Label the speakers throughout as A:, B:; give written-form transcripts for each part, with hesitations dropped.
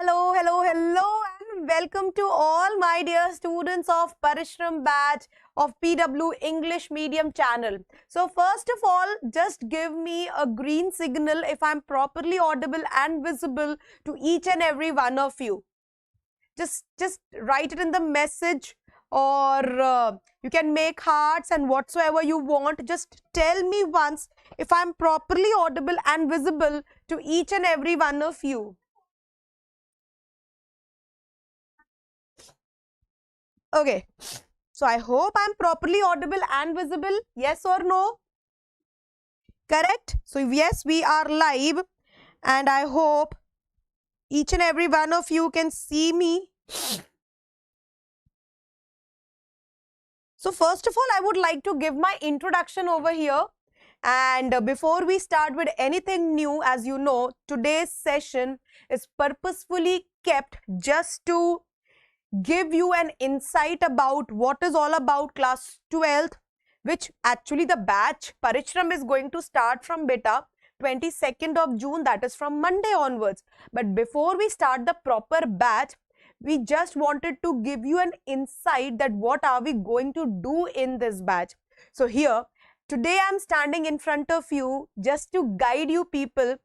A: Hello, hello, hello, and welcome to all my dear students of Parishram batch of PW English Medium channel. So first of all, just give me a green signal if I'm properly audible and visible to each and every one of you. Just write it in the message, or you can make hearts and whatsoever you want. Just tell me once if I'm properly audible and visible to each and every one of you. Okay, so I hope I'm properly audible and visible. Yes or no? Correct? So yes, we are live, and I hope each and every one of you can see me. So first of all, I would like to give my introduction over here. And before we start with anything new, as you know, today's session is purposefully kept just to give you an insight about what is all about class 12th, which actually the batch Parishram is going to start from beta 22nd of June, that is from Monday onwards. But before we start the proper batch, we just wanted to give you an insight that what are we going to do in this batch. So here, today I'm standing in front of you just to guide you people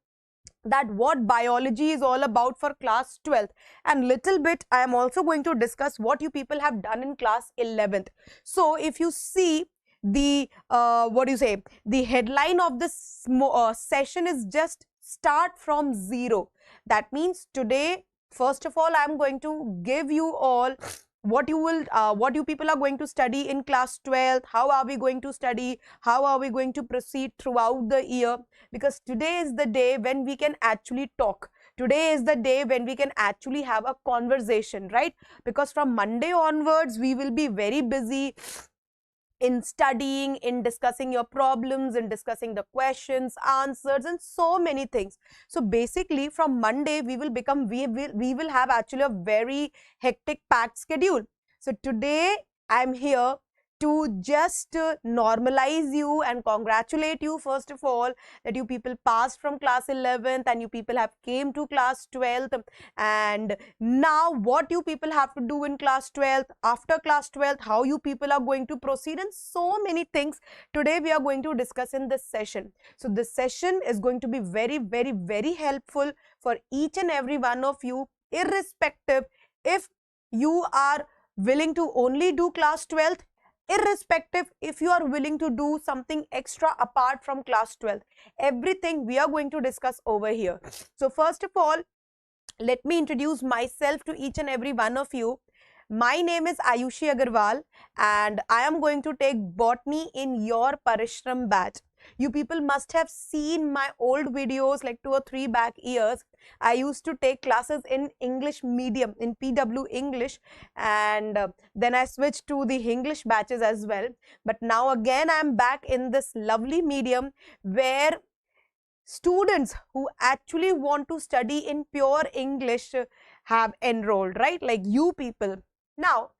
A: that what biology is all about for class 12th, and little bit I am also going to discuss what you people have done in class 11th. So if you see the the headline of this session is just start from zero. That means today, first of all, I am going to give you all what you people are going to study in class 12th, how are we going to study, how are we going to proceed throughout the year, because today is the day when we can actually talk. Today is the day when we can actually have a conversation, right? Because from Monday onwards, we will be very busy in studying, in discussing your problems, in discussing the questions, answers, and so many things. So basically from Monday, we will have actually a very hectic packed schedule. So today I'm here to just normalize you and congratulate you, first of all, that you people passed from class 11th and you people have came to class 12th. And now what you people have to do in class 12th, after class 12th, how you people are going to proceed, and so many things today we are going to discuss in this session. So this session is going to be very, very, very helpful for each and every one of you, irrespective if you are willing to only do class 12th, irrespective if you are willing to do something extra apart from class 12th. Everything we are going to discuss over here. So first of all, let me introduce myself to each and every one of you. My name is Ayushi Agarwal, and I am going to take botany in your Parishram batch. You people must have seen my old videos like 2 or 3 back years. I used to take classes in English medium, in PW English, and then I switched to the English batches as well. But now again, I am back in this lovely medium where students who actually want to study in pure English have enrolled, right? Like you people. Now,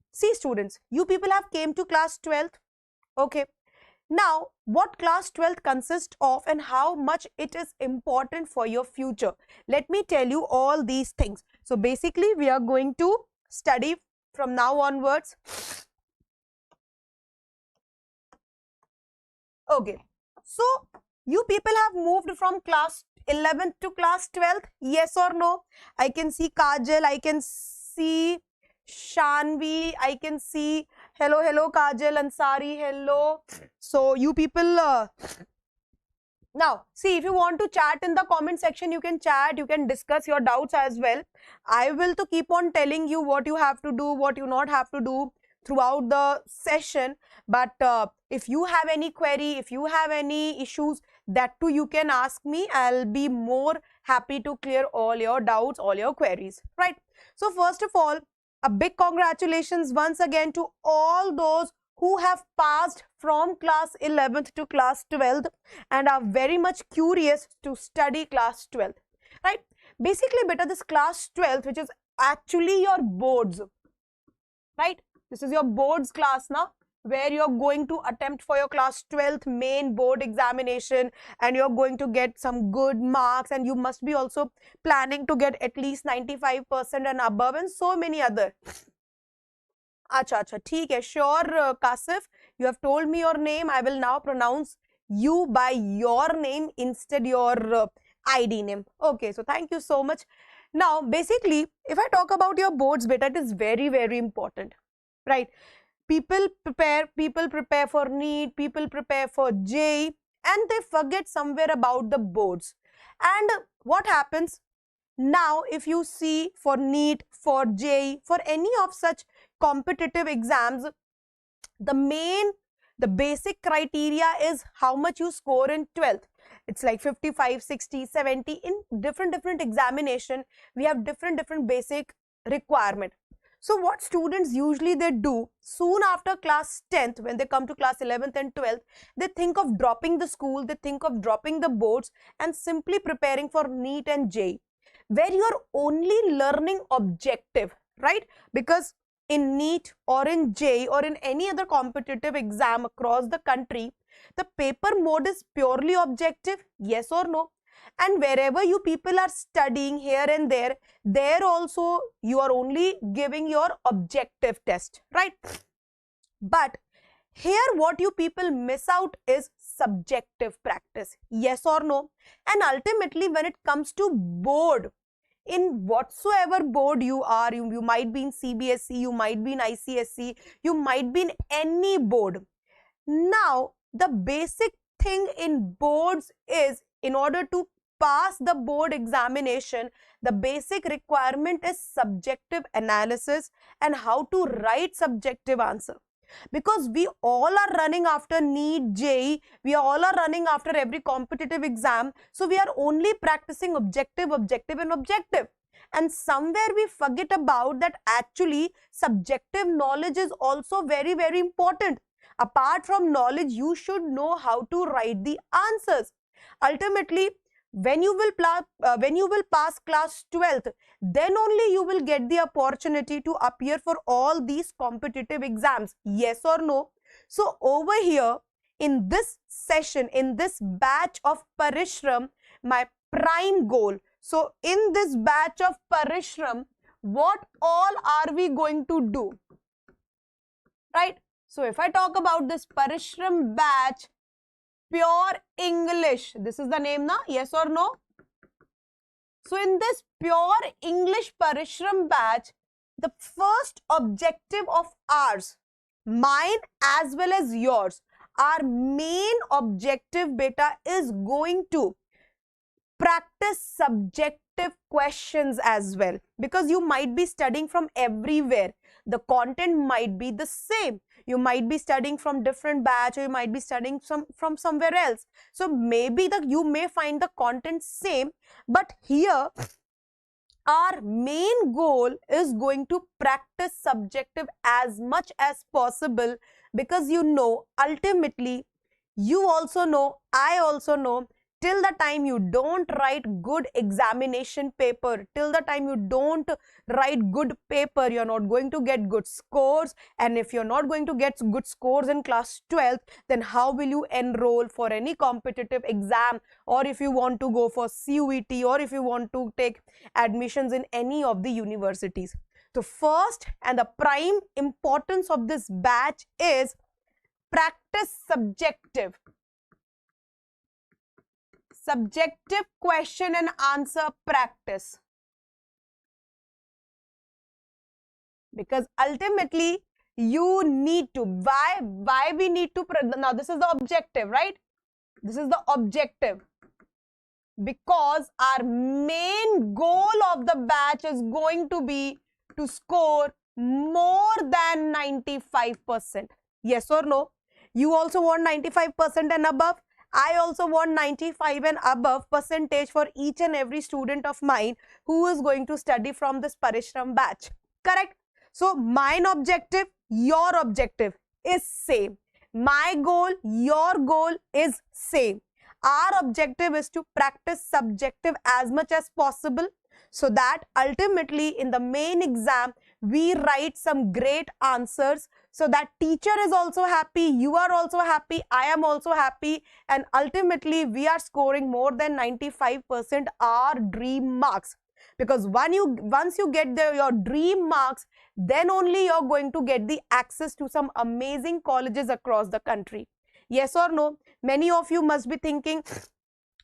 A: see students, you people have came to class 12th. Okay. Now, what class 12th consists of and how much it is important for your future. Let me tell you all these things. So basically, we are going to study from now onwards. Okay. So, you people have moved from class 11th to class 12th, yes or no? I can see Kajal, I can see Shanvi, I can see, hello, Kajal, Ansari, hello. So, you people, now, see, if you want to chat in the comment section, you can chat, you can discuss your doubts as well. I will to keep on telling you what you have to do, what you not have to do throughout the session. But if you have any query, if you have any issues, that too you can ask me. I'll be more happy to clear all your doubts, all your queries, right? So first of all, a big congratulations once again to all those who have passed from class 11th to class 12th and are very much curious to study class 12th, right? Basically, beta, this class 12th, which is actually your boards, right? This is your boards class now, where you're going to attempt for your class 12th main board examination and you're going to get some good marks, and you must be also planning to get at least 95% and above, and so many other. Acha, acha, theek hai. Sure, Kasif, you have told me your name. I will now pronounce you by your name instead your ID name. Okay, so thank you so much. Now, basically, if I talk about your boards, beta, it is very, very important, right? People prepare for NEET, people prepare for JEE, and they forget somewhere about the boards. And what happens? Now, if you see for NEET, for JEE, for any of such competitive exams, the basic criteria is how much you score in 12th. It's like 55, 60, 70. In different examination, we have different basic requirement. So what students usually they do, soon after class 10th, when they come to class 11th and 12th, they think of dropping the school, they think of dropping the boards and simply preparing for NEET and JEE, where you are only learning objective, right? Because in NEET or in JEE or in any other competitive exam across the country, the paper mode is purely objective, yes or no? And wherever you people are studying here and there also you are only giving your objective test, right? But here what you people miss out is subjective practice, yes or no? And ultimately when it comes to board, in whatsoever board you are, you might be in CBSE, you might be in ICSE, you might be in any board. Now, the basic thing in boards is, in order to pass the board examination, the basic requirement is subjective analysis and how to write subjective answer. Because we all are running after NEET, JEE, we all are running after every competitive exam. So we are only practicing objective. And somewhere we forget about that actually subjective knowledge is also very, very important. Apart from knowledge, you should know how to write the answers. Ultimately, when you will pass class 12th, then only you will get the opportunity to appear for all these competitive exams, yes or no? So over here in this session, in this batch of Parishram, my prime goal, so in this batch of Parishram, what all are we going to do, right? So if I talk about this Parishram batch, pure English, this is the name now, yes or no? So in this pure English Parishram batch, the first objective of ours, mine as well as yours, our main objective beta is going to practice subjective questions as well, because you might be studying from everywhere. The content might be the same. You might be studying from different batch, or you might be studying from somewhere else. So maybe you may find the content same, but here our main goal is going to practice subjective as much as possible, because you know, ultimately, you also know, I also know, till the time you don't write good examination paper, till the time you don't write good paper, you're not going to get good scores. And if you're not going to get good scores in class 12th, then how will you enroll for any competitive exam, or if you want to go for CUET, or if you want to take admissions in any of the universities? So first and the prime importance of this batch is practice subjective question and answer practice, because ultimately you need to, why we need to, now this is the objective, right? This is the objective, because our main goal of the batch is going to be to score more than 95%, yes or no? You also want 95% and above. I also want 95 and above percentage for each and every student of mine who is going to study from this Parishram batch. Correct? So, mine objective, your objective is same. My goal, your goal is same. Our objective is to practice subjective as much as possible, so that ultimately in the main exam, we write some great answers, So that teacher is also happy, you are also happy, I am also happy, and ultimately we are scoring more than 95% our dream marks. Because once you get your dream marks, then only you're going to get the access to some amazing colleges across the country. Yes or no? Many of you must be thinking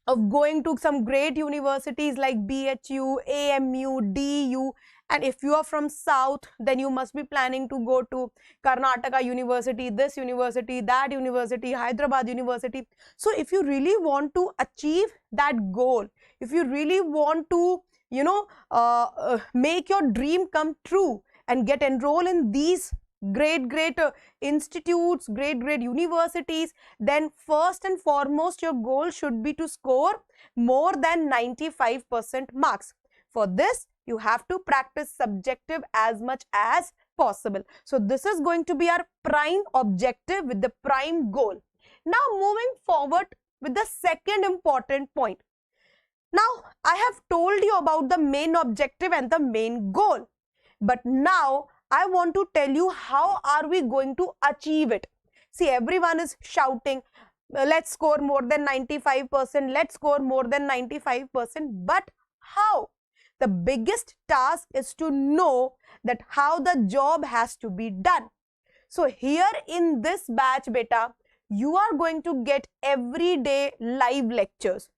A: of going to some great universities like BHU, AMU, DU. And if you are from South, then you must be planning to go to Karnataka University, this university, that university, Hyderabad University. So if you really want to achieve that goal, if you really want to, make your dream come true and get enrolled in these great institutes, great universities, then first and foremost your goal should be to score more than 95% marks. For this, you have to practice subjective as much as possible. So this is going to be our prime objective with the prime goal. Now moving forward with the second important point. Now I have told you about the main objective and the main goal, but now I want to tell you how are we going to achieve it. See, everyone is shouting, let's score more than 95%, let's score more than 95%, but how? The biggest task is to know that how the job has to be done. So here in this batch, beta, you are going to get everyday live lectures.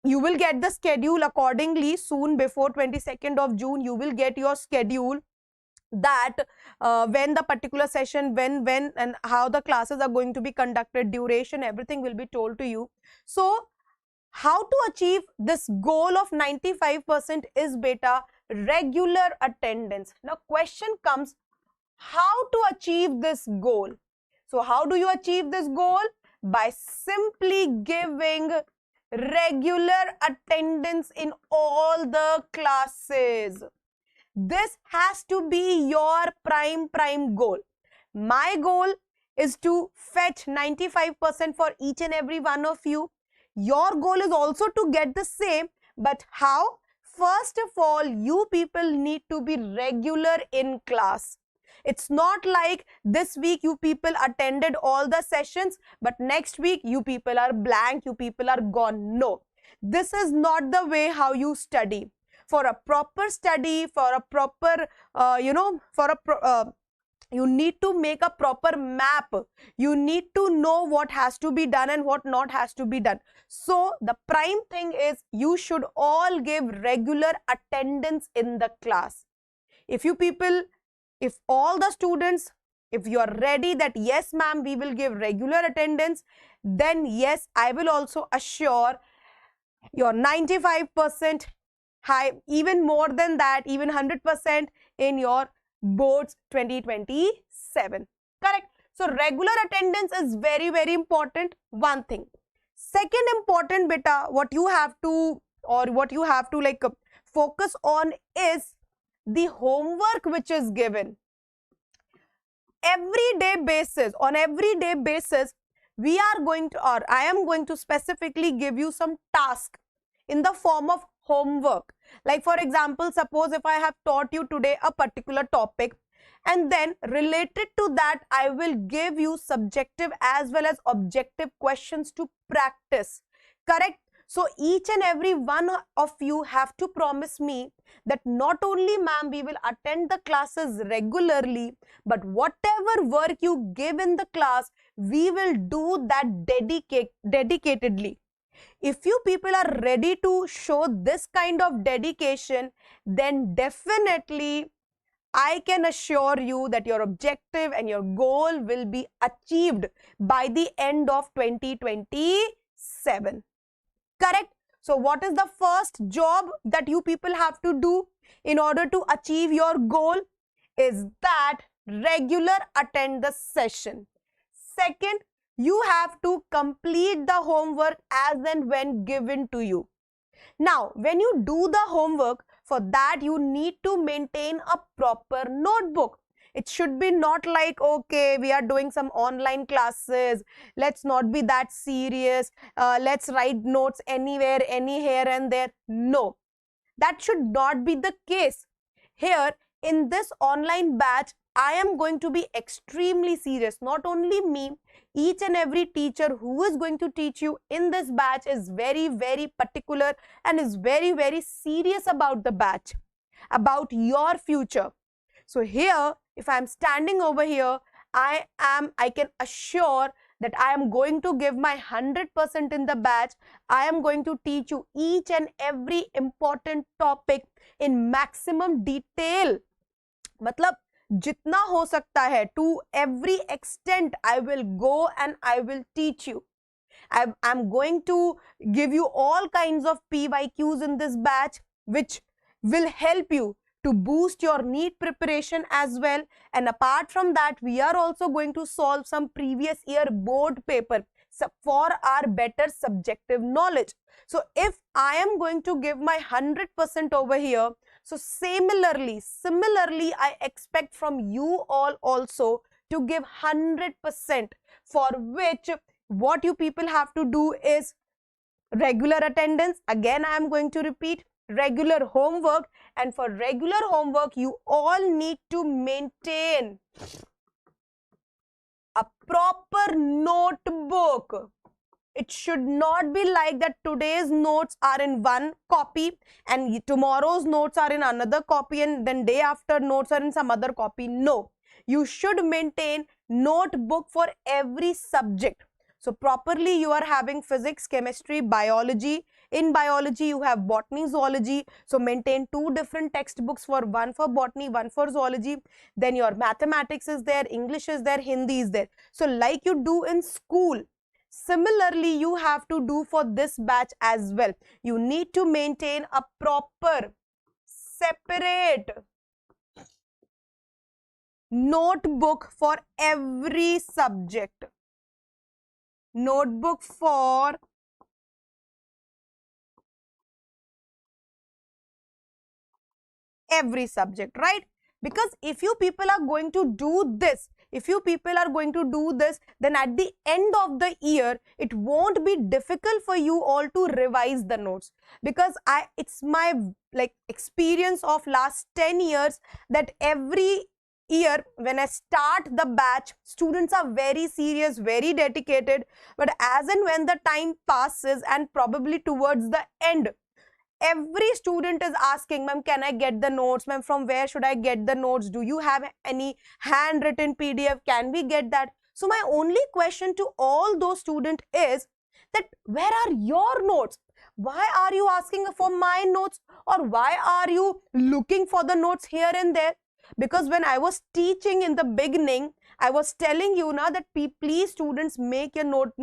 A: You will get the schedule accordingly soon. Before 22nd of June, you will get your schedule that when the particular session, when and how the classes are going to be conducted, duration, everything will be told to you. So how to achieve this goal of 95% is beta regular attendance. Now question comes, how to achieve this goal? So how do you achieve this goal? By simply giving regular attendance in all the classes. This has to be your prime goal. My goal is to fetch 95% for each and every one of you. Your goal is also to get the same, but how? First of all, you people need to be regular in class. It's not like this week you people attended all the sessions, but next week you people are blank, you people are gone. No, this is not the way how you study. For a proper study, for a proper, you need to make a proper map. You need to know what has to be done and what not has to be done. So the prime thing is you should all give regular attendance in the class. If you people, if all the students, if you are ready that yes ma'am, we will give regular attendance, then yes, I will also assure your 95% high, even more than that, even 100% in your boards 2027. Correct? So regular attendance is very important, one thing. Second important beta, what you have to like focus on is the homework which is given. On everyday basis, we are going to, or I am going to specifically give you some task in the form of homework. Like for example, suppose if I have taught you today a particular topic, and then related to that, I will give you subjective as well as objective questions to practice. Correct? So each and every one of you have to promise me that not only ma'am, we will attend the classes regularly, but whatever work you give in the class, we will do that dedicatedly. If you people are ready to show this kind of dedication, then definitely I can assure you that your objective and your goal will be achieved by the end of 2027. Correct? So what is the first job that you people have to do in order to achieve your goal? Is that regular attend the session. Second, you have to complete the homework as and when given to you. Now, when you do the homework, for that you need to maintain a proper notebook. It should be not like, okay, we are doing some online classes, let's not be that serious, let's write notes anywhere, any here and there. No, that should not be the case. Here in this online batch, I am going to be extremely serious. Not only me, each and every teacher who is going to teach you in this batch is very, very particular and is very, very serious about the batch, about your future. So here, if I am standing over here, I can assure that I am going to give my 100% in the batch. I am going to teach you each and every important topic in maximum detail. मतलब जितना हो सकता है, to every extent I will go and I will teach you. I'm going to give you all kinds of PYQs in this batch, which will help you to boost your NEET preparation as well. And apart from that, we are also going to solve some previous year board paper for our better subjective knowledge. So if I am going to give my 100% over here, so similarly, I expect from you all also to give 100%, for which what you people have to do is regular attendance. Again, I am going to repeat, regular homework. And for regular homework, you all need to maintain a proper notebook. It should not be like that today's notes are in one copy and tomorrow's notes are in another copy and then day after notes are in some other copy. No, you should maintain notebook for every subject. So properly you are having physics, chemistry, biology. In biology you have botany, zoology. So maintain 2 different textbooks, for one for botany, one for zoology. Then your mathematics is there, English is there, Hindi is there. So like you do in school, similarly you have to do for this batch as well. You need to maintain a proper separate notebook for every subject. Notebook for every subject, right? Because if you people are going to do this, then at the end of the year, it won't be difficult for you all to revise the notes. Because it's my experience of last 10 years that every year when I start the batch, students are very serious, very dedicated. But as and when the time passes and probably towards the end, every student is asking, ma'am, can I get the notes? Ma'am, from where should I get the notes? Do you have any handwritten PDF? Can we get that? So my only question to all those students is that where are your notes? Why are you asking for my notes? Or why are you looking for the notes here and there? Because when I was teaching in the beginning, I was telling you now that please students make your notes,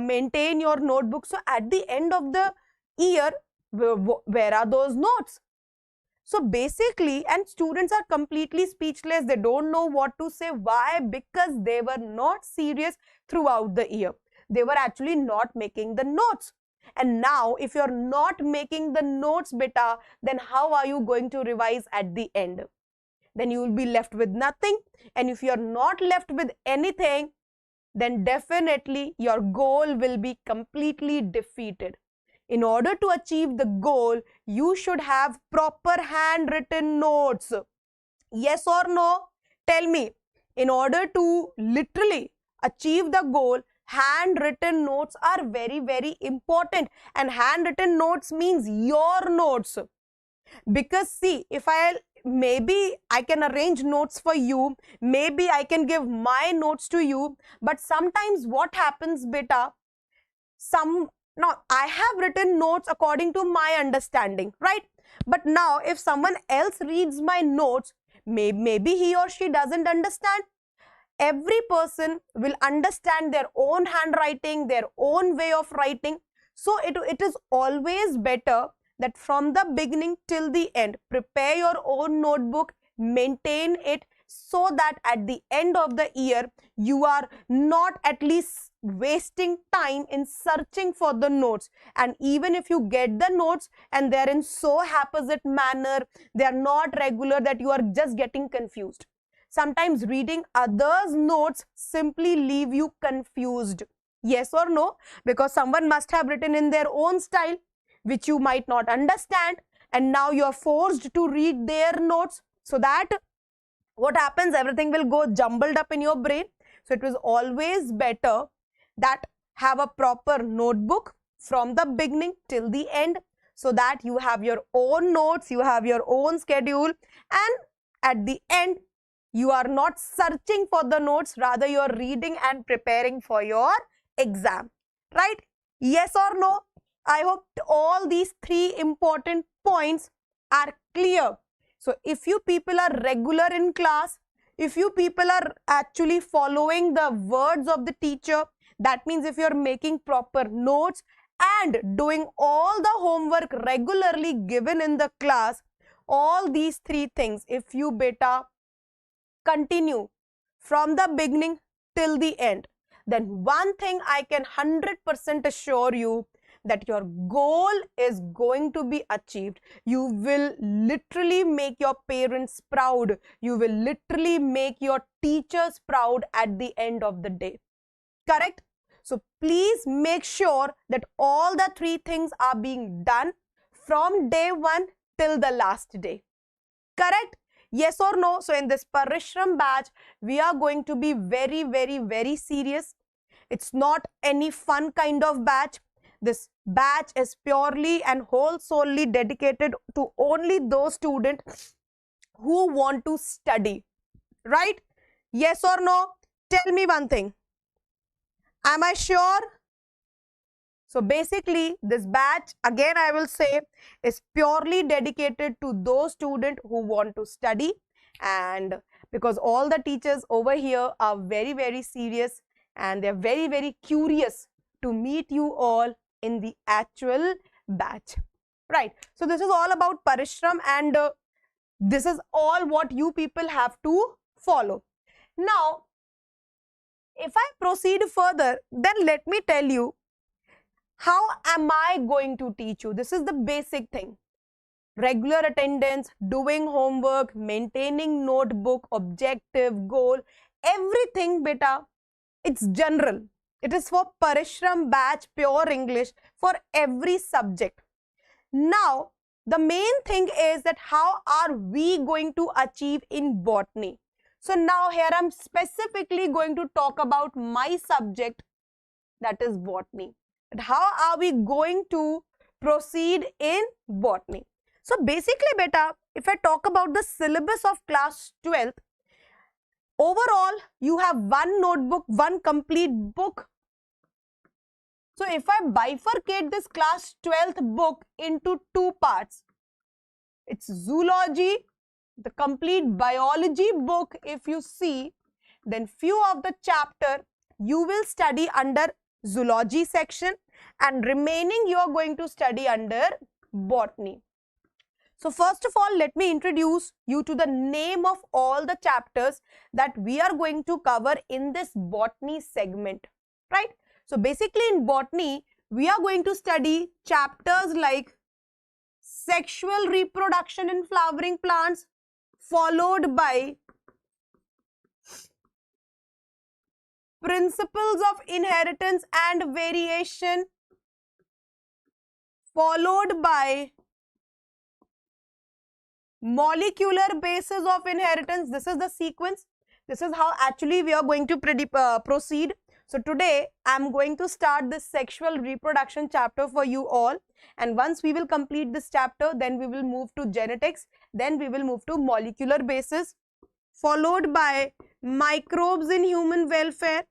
A: maintain your notebook. So at the end of the year, where are those notes? So basically, and students are completely speechless. They don't know what to say. Why? Because they were not serious throughout the year. They were actually not making the notes. And now, if you're not making the notes, beta, then how are you going to revise at the end? Then you will be left with nothing. And if you're not left with anything, then definitely your goal will be completely defeated. In order to achieve the goal, you should have proper handwritten notes. Yes or no? Tell me. In order to literally achieve the goal, handwritten notes are very, very important. And handwritten notes means your notes. Because see, if maybe I can arrange notes for you, maybe I can give my notes to you, but sometimes what happens, beta, now I have written notes according to my understanding, right? But now if someone else reads my notes, maybe he or she doesn't understand. Every person will understand their own handwriting, their own way of writing. So it is always better that from the beginning till the end, prepare your own notebook, maintain it, so that at the end of the year, you are not at least wasting time in searching for the notes. And even if you get the notes and they're in so haphazard manner, they are not regular, that you are just getting confused. Sometimes reading others' notes simply leave you confused. Yes or no? Because someone must have written in their own style, which you might not understand, and now you are forced to read their notes, so that what happens? Everything will go jumbled up in your brain. So it was always better that have a proper notebook from the beginning till the end, so that you have your own notes, you have your own schedule, and at the end you are not searching for the notes, rather you are reading and preparing for your exam, right? Yes or no? I hope all these three important points are clear. So if you people are regular in class, if you people are actually following the words of the teacher, that means if you're making proper notes and doing all the homework regularly given in the class, all these three things, if you beta continue from the beginning till the end, then one thing I can 100% assure you, that your goal is going to be achieved. You will literally make your parents proud. You will literally make your teachers proud at the end of the day. Correct? So please make sure that all the three things are being done from day one till the last day. Correct? Yes or no? So in this Parishram batch, we are going to be very, very, very serious. It's not any fun kind of batch. This batch is purely and whole solely dedicated to only those students who want to study. Right? Yes or no? Tell me one thing. Am I sure? So basically, this batch, again I will say, is purely dedicated to those students who want to study, and because all the teachers over here are very, very serious and they're very, very curious to meet you all in the actual batch. Right. So this is all about Parishram, and this is all what you people have to follow. Now, if I proceed further, then let me tell you, how am I going to teach you? This is the basic thing. Regular attendance, doing homework, maintaining notebook, objective, goal, everything beta, it's general. It is for Parishram batch, pure English, for every subject. Now, the main thing is that how are we going to achieve in botany? So now here I'm specifically going to talk about my subject, that is botany. How are we going to proceed in botany? So basically beta, if I talk about the syllabus of class 12th, overall you have one notebook, one complete book. So if I bifurcate this class 12th book into two parts, it's zoology, the complete biology book. If you see, then few of the chapter you will study under zoology section, and remaining you are going to study under botany. So first of all, let me introduce you to the name of all the chapters that we are going to cover in this botany segment, right? So basically in botany, we are going to study chapters like sexual reproduction in flowering plants, followed by principles of inheritance and variation, followed by molecular basis of inheritance. This is the sequence. This is how actually we are going to proceed. So today I am going to start this sexual reproduction chapter for you all, and once we will complete this chapter, then we will move to genetics, then we will move to molecular basis, followed by microbes in human welfare,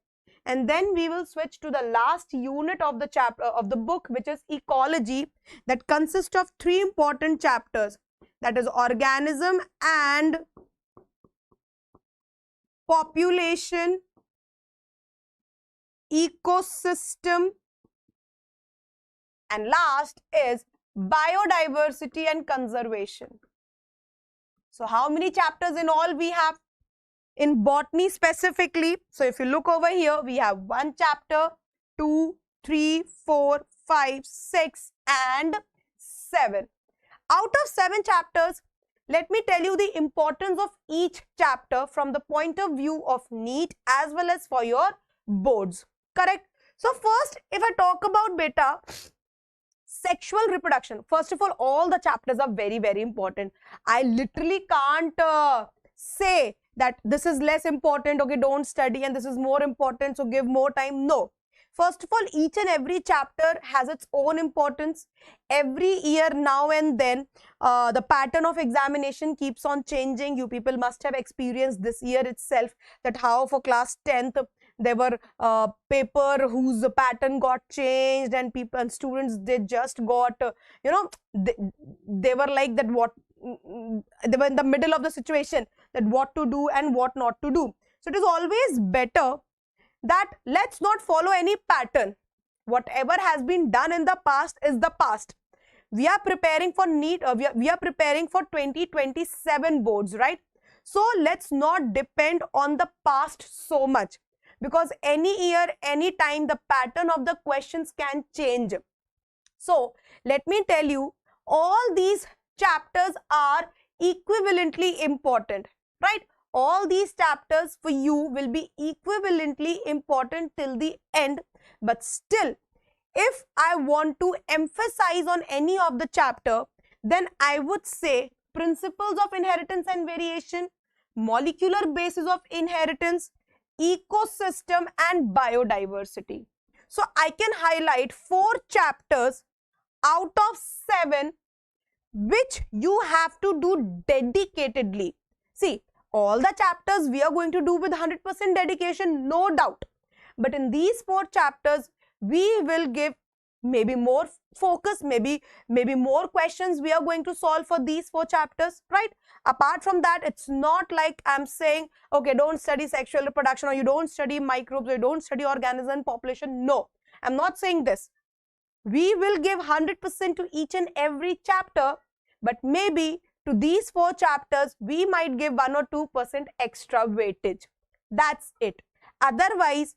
A: and then we will switch to the last unit of the chapter of the book, which is ecology, that consists of three important chapters, that is organism and population, ecosystem, and last is biodiversity and conservation. So how many chapters in all we have in botany specifically? So if you look over here, we have one chapter, 2, 3, 4, 5, 6 and 7. Out of 7 chapters, let me tell you the importance of each chapter from the point of view of NEET as well as for your boards. Correct? So first, if I talk about beta, sexual reproduction. First of all the chapters are very, very important. I literally can't say that this is less important, okay, don't study, and this is more important, so give more time. No. First of all, each and every chapter has its own importance. Every year, now and then, the pattern of examination keeps on changing. You people must have experienced this year itself that how for class 10th, there were paper whose pattern got changed, and people and students, they just got, they were like that, what, they were in the middle of the situation, that what to do and what not to do. So it is always better that let's not follow any pattern. Whatever has been done in the past is the past. We are preparing for NEET, we are preparing for 2027 boards, right? So let's not depend on the past so much, because any year, any time, the pattern of the questions can change. So let me tell you, all these chapters are equivalently important, right? All these chapters for you will be equivalently important till the end. But still, if I want to emphasize on any of the chapter, then I would say principles of inheritance and variation, molecular basis of inheritance, ecosystem, and biodiversity. So I can highlight 4 chapters out of 7 which you have to do dedicatedly. See, all the chapters we are going to do with 100% dedication, no doubt. But in these 4 chapters, we will give maybe more focus, maybe more questions we are going to solve for these 4 chapters, right? Apart from that, it's not like I'm saying, okay, don't study sexual reproduction, or you don't study microbes, or you don't study organism population. No, I'm not saying this. We will give 100% to each and every chapter, but maybe to these 4 chapters, we might give 1 or 2% extra weightage. That's it. Otherwise,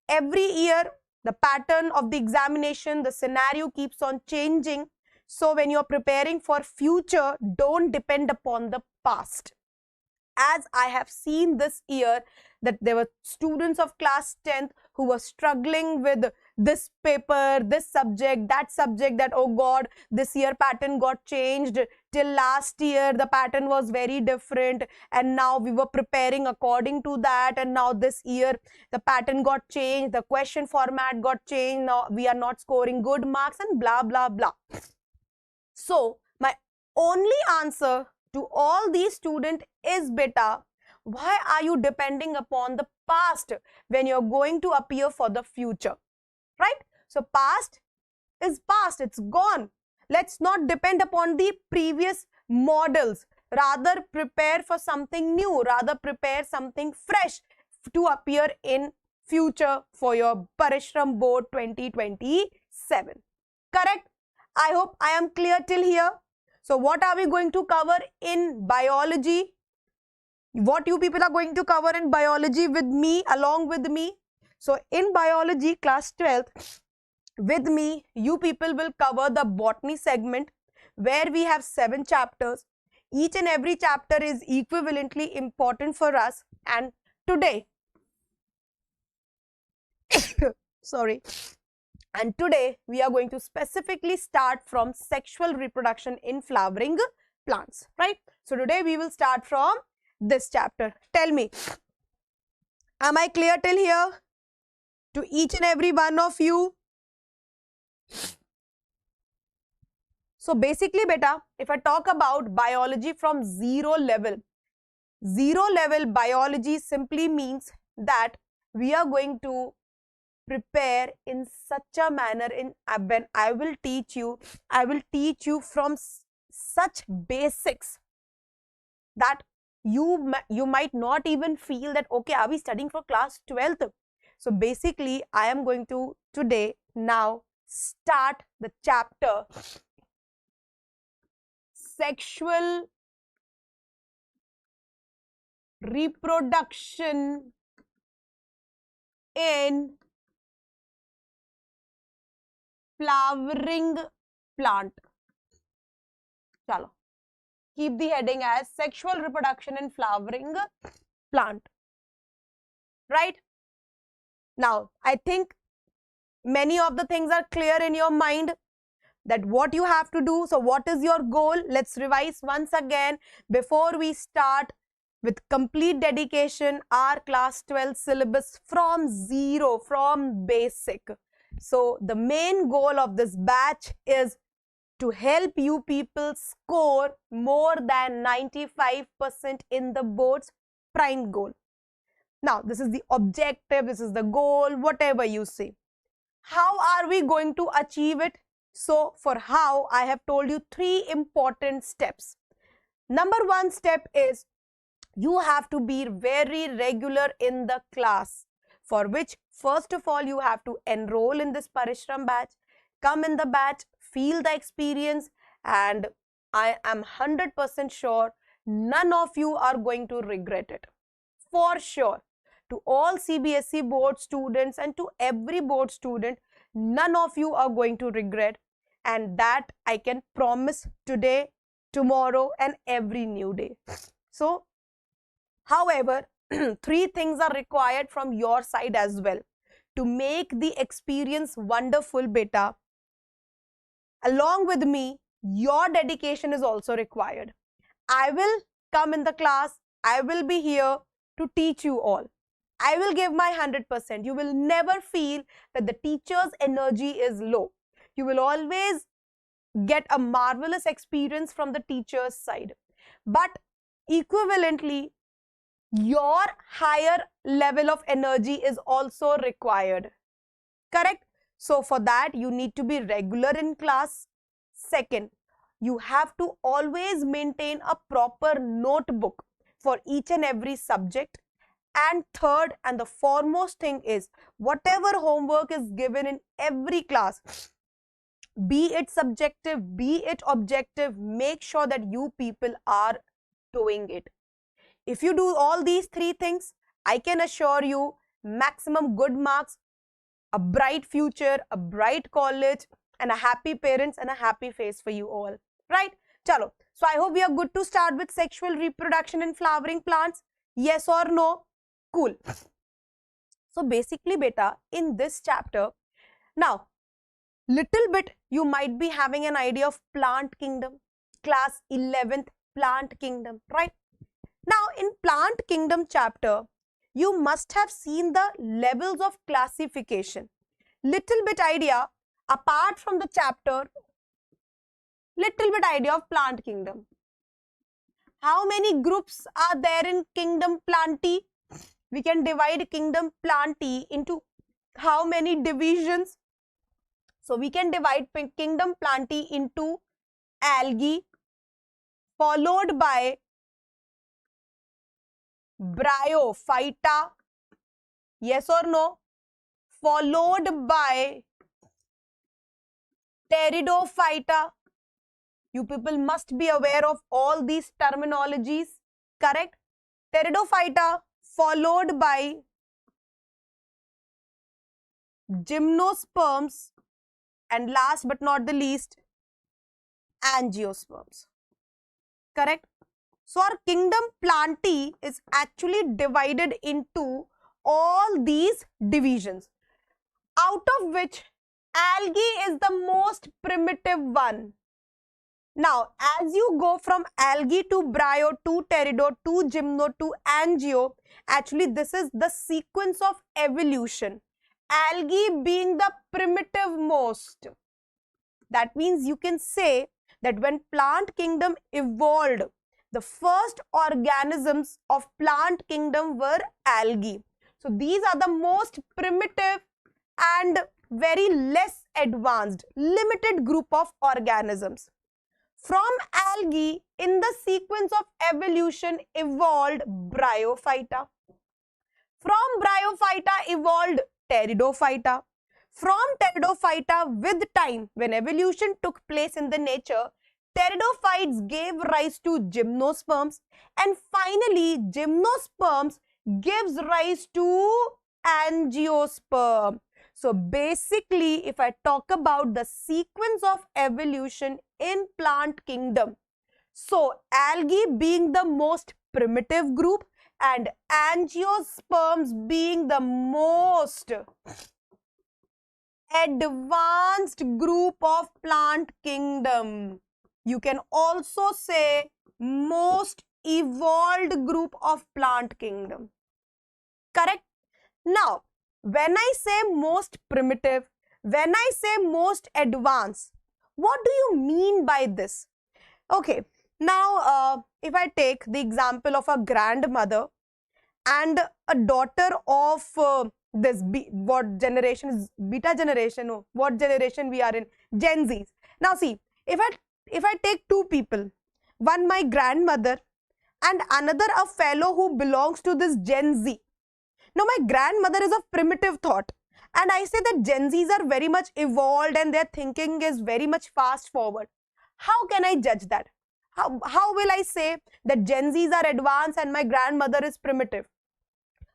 A: every year, the pattern of the examination, the scenario keeps on changing. So when you're preparing for future, don't depend upon the past. As I have seen this year, that there were students of class 10th who were struggling with this paper, this subject, that, oh God, this year pattern got changed. Till last year, the pattern was very different, and now we were preparing according to that, and now this year, the pattern got changed, the question format got changed, now we are not scoring good marks, and blah, blah, blah. So, my only answer to all these students is, beta, why are you depending upon the past when you're going to appear for the future, right? So past is past, it's gone. Let's not depend upon the previous models. Rather prepare for something new, rather prepare something fresh to appear in future for your Parishram Board 2027. Correct? I hope I am clear till here. So what are we going to cover in biology? What you people are going to cover in biology with me, along with me? So in biology class 12th, with me, you people will cover the botany segment, where we have 7 chapters. Each and every chapter is equivalently important for us. And today, sorry, and today we are going to specifically start from sexual reproduction in flowering plants, right? So today we will start from this chapter. Tell me, am I clear till here? To each and every one of you. So basically, beta, if I talk about biology from zero level biology simply means that we are going to prepare in such a manner when I will teach you from such basics that you might not even feel that, okay, are we studying for class 12th? So basically, I am going to today now start the chapter sexual reproduction in flowering plant. Chalo. Keep the heading as sexual reproduction in flowering plant. Right? Now, I think many of the things are clear in your mind, that what you have to do. So what is your goal? Let's revise once again before we start with complete dedication, our class 12 syllabus from zero, from basic. So the main goal of this batch is to help you people score more than 95% in the board's prime goal. Now, this is the objective, this is the goal, whatever you say. How are we going to achieve it? So, for how, I have told you 3 important steps. Number 1 step is you have to be very regular in the class, for which first of all you have to enroll in this Parishram batch, come in the batch, feel the experience, and I am 100% sure none of you are going to regret it. For sure. To all CBSE board students and to every board student, none of you are going to regret, and that I can promise today, tomorrow, and every new day. So, however, 3 things are required from your side as well to make the experience wonderful, beta. Along with me, your dedication is also required. I will come in the class, I will be here to teach you all. I will give my 100%. You will never feel that the teacher's energy is low. You will always get a marvelous experience from the teacher's side. But equivalently, your higher level of energy is also required. Correct? So for that, you need to be regular in class. Second, you have to always maintain a proper notebook for each and every subject. And third, and the foremost thing is, whatever homework is given in every class, be it subjective, be it objective, make sure that you people are doing it. If you do all these 3 things, I can assure you maximum good marks, a bright future, a bright college, and a happy parents and a happy face for you all. Right? Chalo. So I hope we are good to start with sexual reproduction in flowering plants. Yes or no? Cool. So basically, beta, in this chapter, now, little bit you might be having an idea of plant kingdom, class 11th plant kingdom, right? Now, in plant kingdom chapter, you must have seen the levels of classification. Little bit idea, apart from the chapter, little bit idea of plant kingdom. How many groups are there in kingdom plantae? We can divide kingdom plantae into how many divisions? So we can divide kingdom plantae into algae, followed by bryophyta, yes or no? Followed by pteridophyta. You people must be aware of all these terminologies, correct? Pteridophyta, followed by gymnosperms, and last but not the least, angiosperms. Correct? So our kingdom plantae is actually divided into all these divisions, out of which algae is the most primitive one. Now, as you go from algae to bryo to pterido to gymno to angio, actually this is the sequence of evolution. Algae being the primitive most. That means you can say that when plant kingdom evolved, the first organisms of plant kingdom were algae. So these are the most primitive and very less advanced, limited group of organisms. From algae, in the sequence of evolution, evolved bryophyta. From bryophyta evolved pteridophyta. From pteridophyta, with time, when evolution took place in the nature, pteridophytes gave rise to gymnosperms, and finally, gymnosperms gives rise to angiosperm. So basically, if I talk about the sequence of evolution in plant kingdom, so algae being the most primitive group and angiosperms being the most advanced group of plant kingdom. You can also say most evolved group of plant kingdom. Correct? Now, when I say most primitive, when I say most advanced, what do you mean by this? Okay, now if I take the example of a grandmother and a daughter of what generation is beta generation, or what generation we are in, Gen Zs. Now see, if I take two people, one my grandmother and another a fellow who belongs to this Gen Z. Now my grandmother is of primitive thought, and I say that Gen Zs are very much evolved and their thinking is very much fast forward. How can I judge that? How will I say that Gen Zs are advanced and my grandmother is primitive?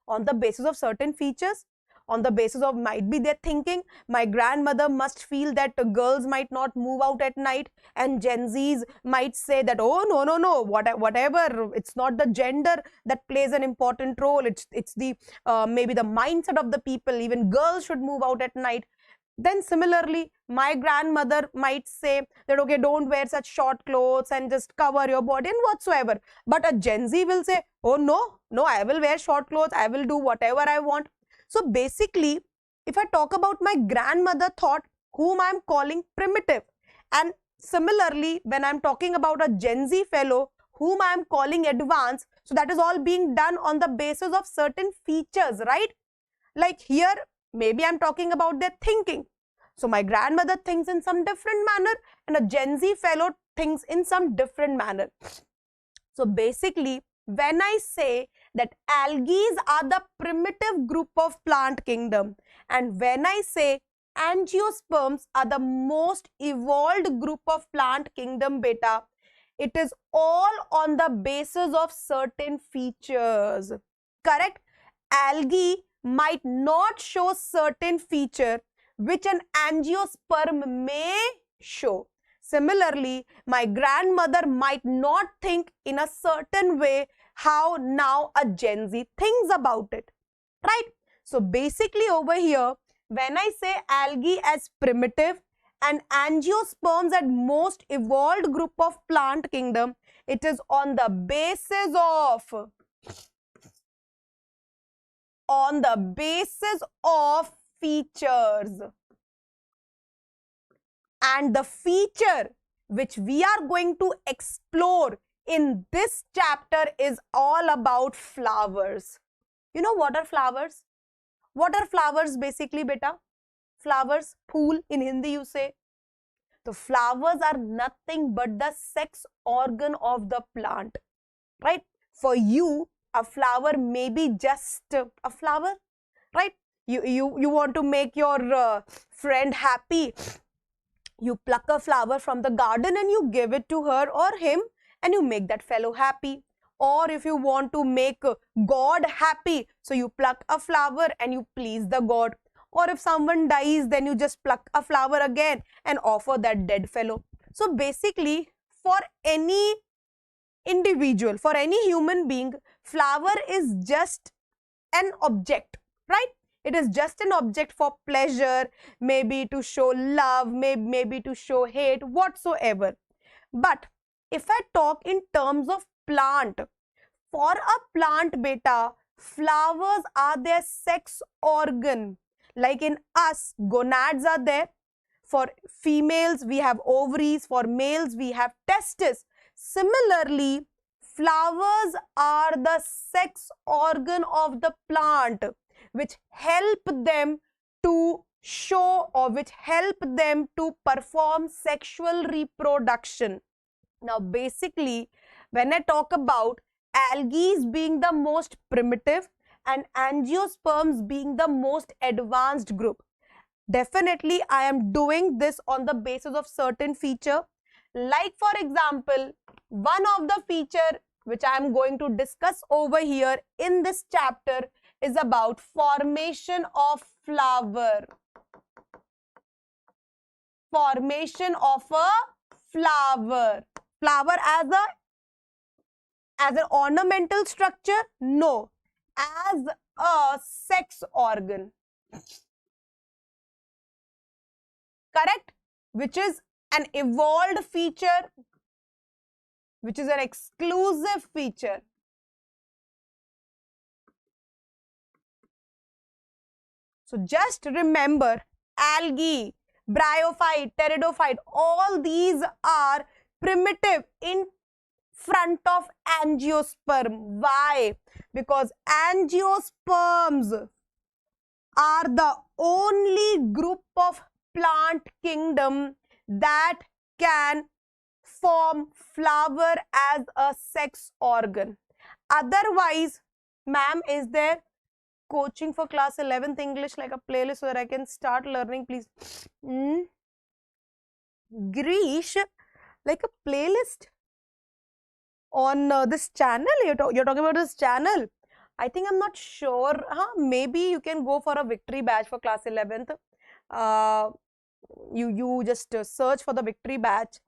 A: On the basis of certain features, on the basis of might be their thinking. My grandmother must feel that girls might not move out at night, and Gen Zs might say that, oh no, whatever, it's not the gender that plays an important role, it's the maybe the mindset of the people, even girls should move out at night. Then similarly, my grandmother might say that, okay, don't wear such short clothes and just cover your body and whatsoever. But a Gen Z will say, oh no, I will wear short clothes, I will do whatever I want. So basically, if I talk about my grandmother thought, whom I'm calling primitive, and similarly, when I'm talking about a Gen Z fellow, whom I'm calling advanced, so that is all being done on the basis of certain features, right? Like here, maybe I'm talking about their thinking. So my grandmother thinks in some different manner and a Gen Z fellow thinks in some different manner. So basically, when I say that algae are the primitive group of plant kingdom, and when I say angiosperms are the most evolved group of plant kingdom beta, it is all on the basis of certain features. Correct? Algae might not show certain feature which an angiosperm may show. Similarly, my grandmother might not think in a certain way how now a Gen Z thinks about it, right? So basically over here, when I say algae as primitive and angiosperms as most evolved group of plant kingdom, it is on the basis of features. And the feature which we are going to explore in this chapter is all about flowers. You know what are flowers? What are flowers basically, beta? Flowers, phool in Hindi you say. The flowers are nothing but the sex organ of the plant, right? For you, a flower may be just a flower, right? You want to make your friend happy. You pluck a flower from the garden and you give it to her or him and you make that fellow happy. Or if you want to make God happy, so you pluck a flower and you please the God. Or if someone dies, then you just pluck a flower again and offer that dead fellow. So basically, for any individual, for any human being, flower is just an object, right? It is just an object for pleasure, maybe to show love, maybe to show hate, whatsoever. But if I talk in terms of plant, for a plant beta, flowers are their sex organ. Like in us, gonads are there. For females, we have ovaries. For males, we have testes. Similarly, flowers are the sex organ of the plant, which help them to show or which help them to perform sexual reproduction. Now, basically, when I talk about algae being the most primitive and angiosperms being the most advanced group, definitely I am doing this on the basis of certain feature. Like for example, one of the feature which I am going to discuss over here in this chapter is about formation of flower. Formation of a flower. Flower as an ornamental structure? No. As a sex organ. Correct? Which is an evolved feature which is an exclusive feature. So just remember, algae, bryophyte, pteridophyte, all these are primitive in front of angiosperm. Why? Because angiosperms are the only group of plant kingdom that can form flower as a sex organ. Otherwise, ma'am, is there coaching for class 11th English, like a playlist where I can start learning, please? Grish, like a playlist on this channel? You're talking about this channel? I think I'm not sure. Maybe you can go for a victory batch for class 11th. You just search for the victory batch.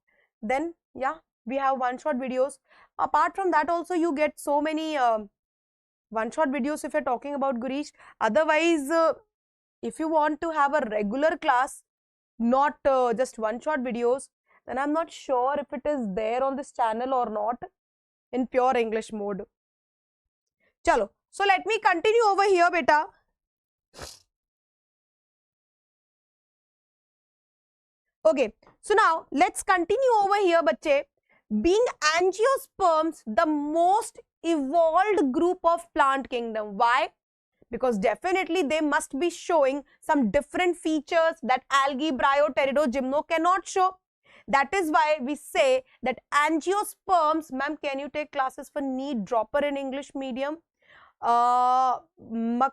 A: Then, yeah, we have one-shot videos. Apart from that, also you get so many one-shot videos if you're talking about Gurish. Otherwise, if you want to have a regular class, not just one-shot videos, then I'm not sure if it is there on this channel or not in pure English mode. Chalo. So let me continue over here, beta. Okay. So now let's continue over here, bache. Being angiosperms, the most evolved group of plant kingdom. Why? Because definitely they must be showing some different features that algae, bryo, pterido, gymno cannot show. That is why we say that angiosperms, ma'am, can you take classes for NEET dropper in English medium? Makam,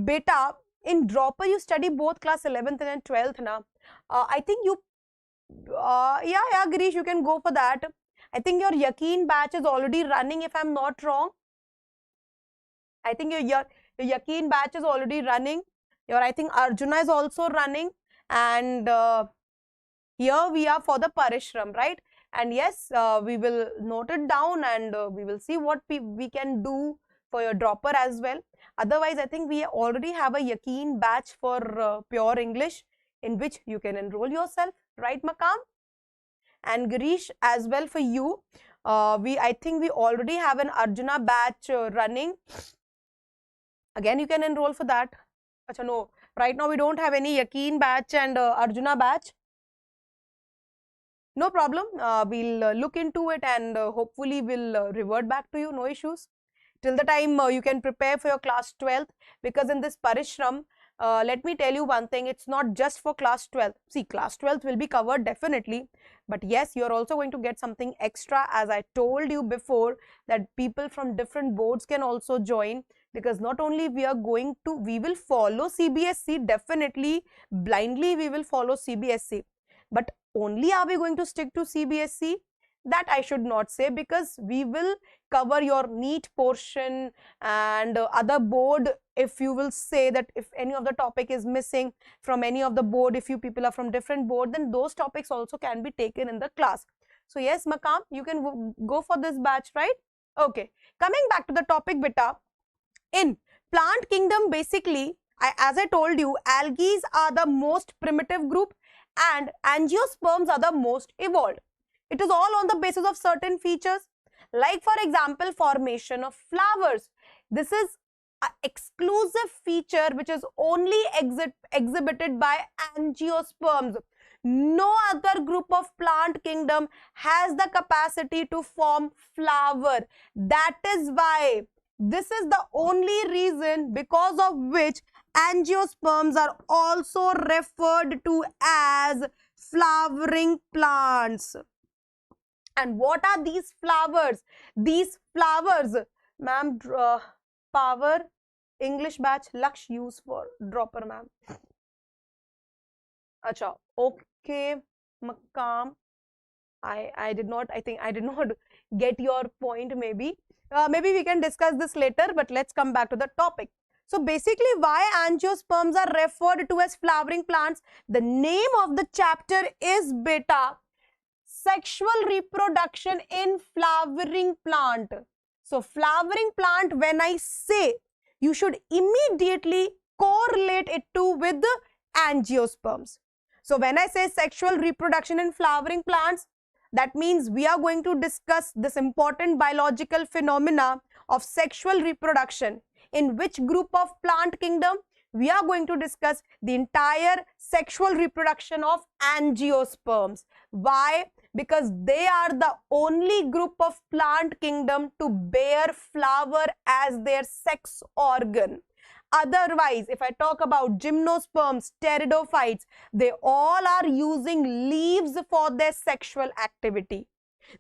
A: beta, in dropper you study both class 11th and 12th, na? I think you, yeah, Girish, you can go for that. I think your Yaqeen batch is already running, if I'm not wrong. I think your Yaqeen batch is already running. I think Arjuna is also running. And here we are for the Parishram, right? And yes, we will note it down and we will see what we can do for your dropper as well. Otherwise, I think we already have a Yaqeen batch for pure English in which you can enroll yourself, right, Makam? And Girish as well for you. I think we already have an Arjuna batch running. Again, you can enroll for that. Achha, no, right now we don't have any Yaqeen batch and Arjuna batch. No problem. We'll look into it and hopefully we'll revert back to you. No issues. Till the time you can prepare for your class 12th, because in this Parishram, let me tell you one thing, it's not just for class 12th. See, class 12th will be covered definitely, but yes, you're also going to get something extra. As I told you before, that people from different boards can also join, because not only we will follow CBSE, definitely blindly we will follow CBSE, but only are we going to stick to CBSE? That I should not say, because we will cover your NEET portion and other board. If you will say that if any of the topic is missing from any of the board, if you people are from different board, then those topics also can be taken in the class. So yes, Makam, you can go for this batch, right? Okay. Coming back to the topic, beta. In plant kingdom, basically, as I told you, algae are the most primitive group and angiosperms are the most evolved. It is all on the basis of certain features, like for example, formation of flowers. This is an exclusive feature which is only exhibited by angiosperms. No other group of plant kingdom has the capacity to form flower. That is why, this is the only reason because of which angiosperms are also referred to as flowering plants. And what are these flowers? These flowers, ma'am, power English batch Laksh use for dropper, ma'am. Acha, okay, Makam. I did not get your point. Maybe we can discuss this later, but let's come back to the topic. So basically, why angiosperms are referred to as flowering plants? The name of the chapter is beta, sexual reproduction in flowering plant. So flowering plant, when I say, you should immediately correlate it with the angiosperms. So when I say sexual reproduction in flowering plants, That means we are going to discuss this important biological phenomena of sexual reproduction. In which group of plant kingdom? We are going to discuss the entire sexual reproduction of angiosperms. Why? Because they are the only group of plant kingdom to bear flower as their sex organ. Otherwise, if I talk about gymnosperms, pteridophytes, they all are using leaves for their sexual activity.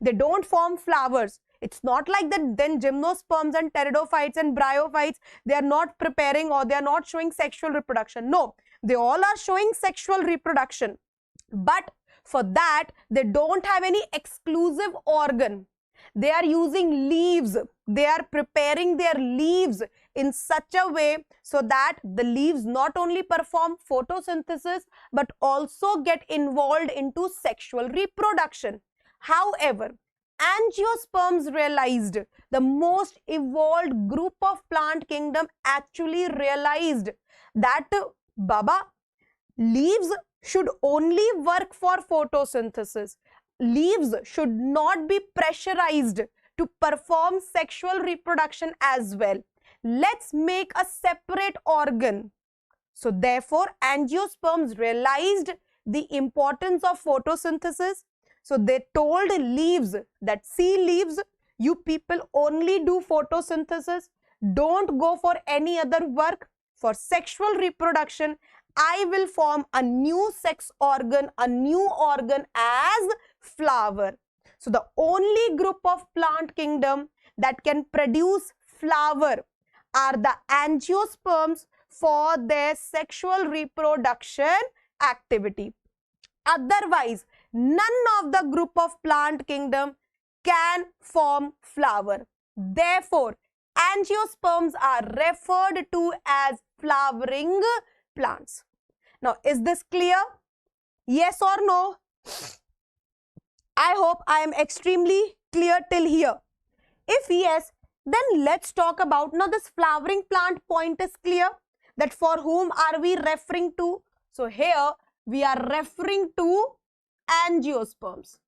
A: They don't form flowers. It's not like that then gymnosperms and pteridophytes and bryophytes, they are not preparing or they are not showing sexual reproduction. No, they all are showing sexual reproduction. But for that, they don't have any exclusive organ. They are using leaves. They are preparing their leaves in such a way so that the leaves not only perform photosynthesis but also get involved into sexual reproduction. However, angiosperms realized, the most evolved group of plant kingdom actually realized that Baba, leaves should only work for photosynthesis. Leaves should not be pressurized to perform sexual reproduction as well. Let's make a separate organ. So therefore, angiosperms realized the importance of photosynthesis. So they told leaves that, see leaves, you people only do photosynthesis. Don't go for any other work. For sexual reproduction, I will form a new sex organ, a new organ as flower. So the only group of plant kingdom that can produce flower are the angiosperms for their sexual reproduction activity. Otherwise, none of the group of plant kingdom can form flower. Therefore, angiosperms are referred to as flowering plants. Now, is this clear? Yes or no? I hope I am extremely clear till here. If yes, then let's talk about, now this flowering plant point is clear, that for whom are we referring to? So here we are referring to angiosperms.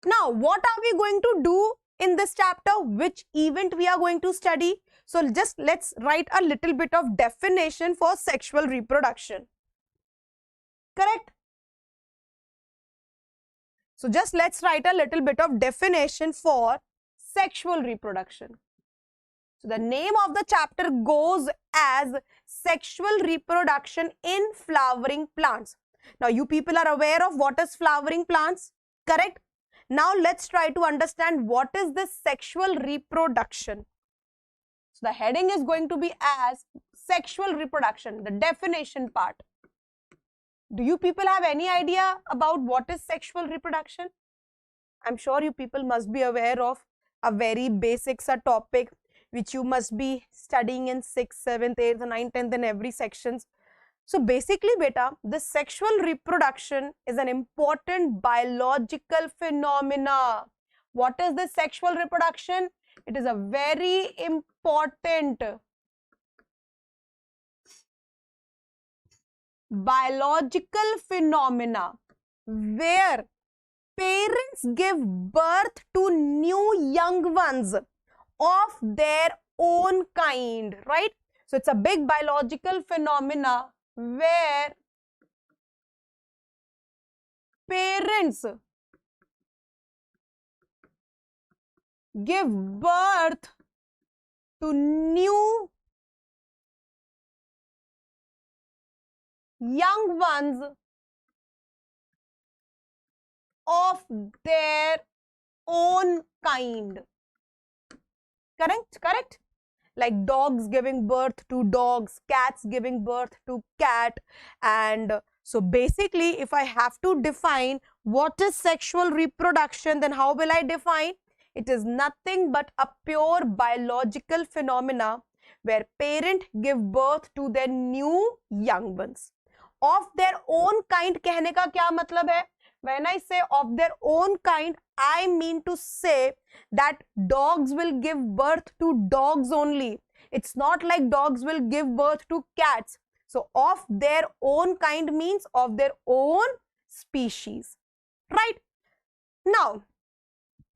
A: Now, what are we going to do in this chapter? Which event we are going to study? So just let's write a little bit of definition for sexual reproduction. Correct? So just let's write a little bit of definition for sexual reproduction. So the name of the chapter goes as sexual reproduction in flowering plants. Now you people are aware of what is flowering plants, correct? Now let's try to understand what is this sexual reproduction. So the heading is going to be as sexual reproduction, the definition part. Do you people have any idea about what is sexual reproduction? I'm sure you people must be aware of a very basic topic which you must be studying in 6th, 7th, 8th, 9th, 10th in every sections. So basically beta, the sexual reproduction is an important biological phenomena. What is the sexual reproduction? It is a very important biological phenomena where parents give birth to new young ones of their own kind, right? So it's a big biological phenomena where parents give birth to new young ones of their own kind. Correct? Like dogs giving birth to dogs, cats giving birth to cat. And so basically, if I have to define what is sexual reproduction, then how will I define? It is nothing but a pure biological phenomena where parents give birth to their new young ones. Of their own kind कहने का क्या मतलब है? When I say of their own kind, I mean to say that dogs will give birth to dogs only. It's not like dogs will give birth to cats. So of their own kind means of their own species. right? Now,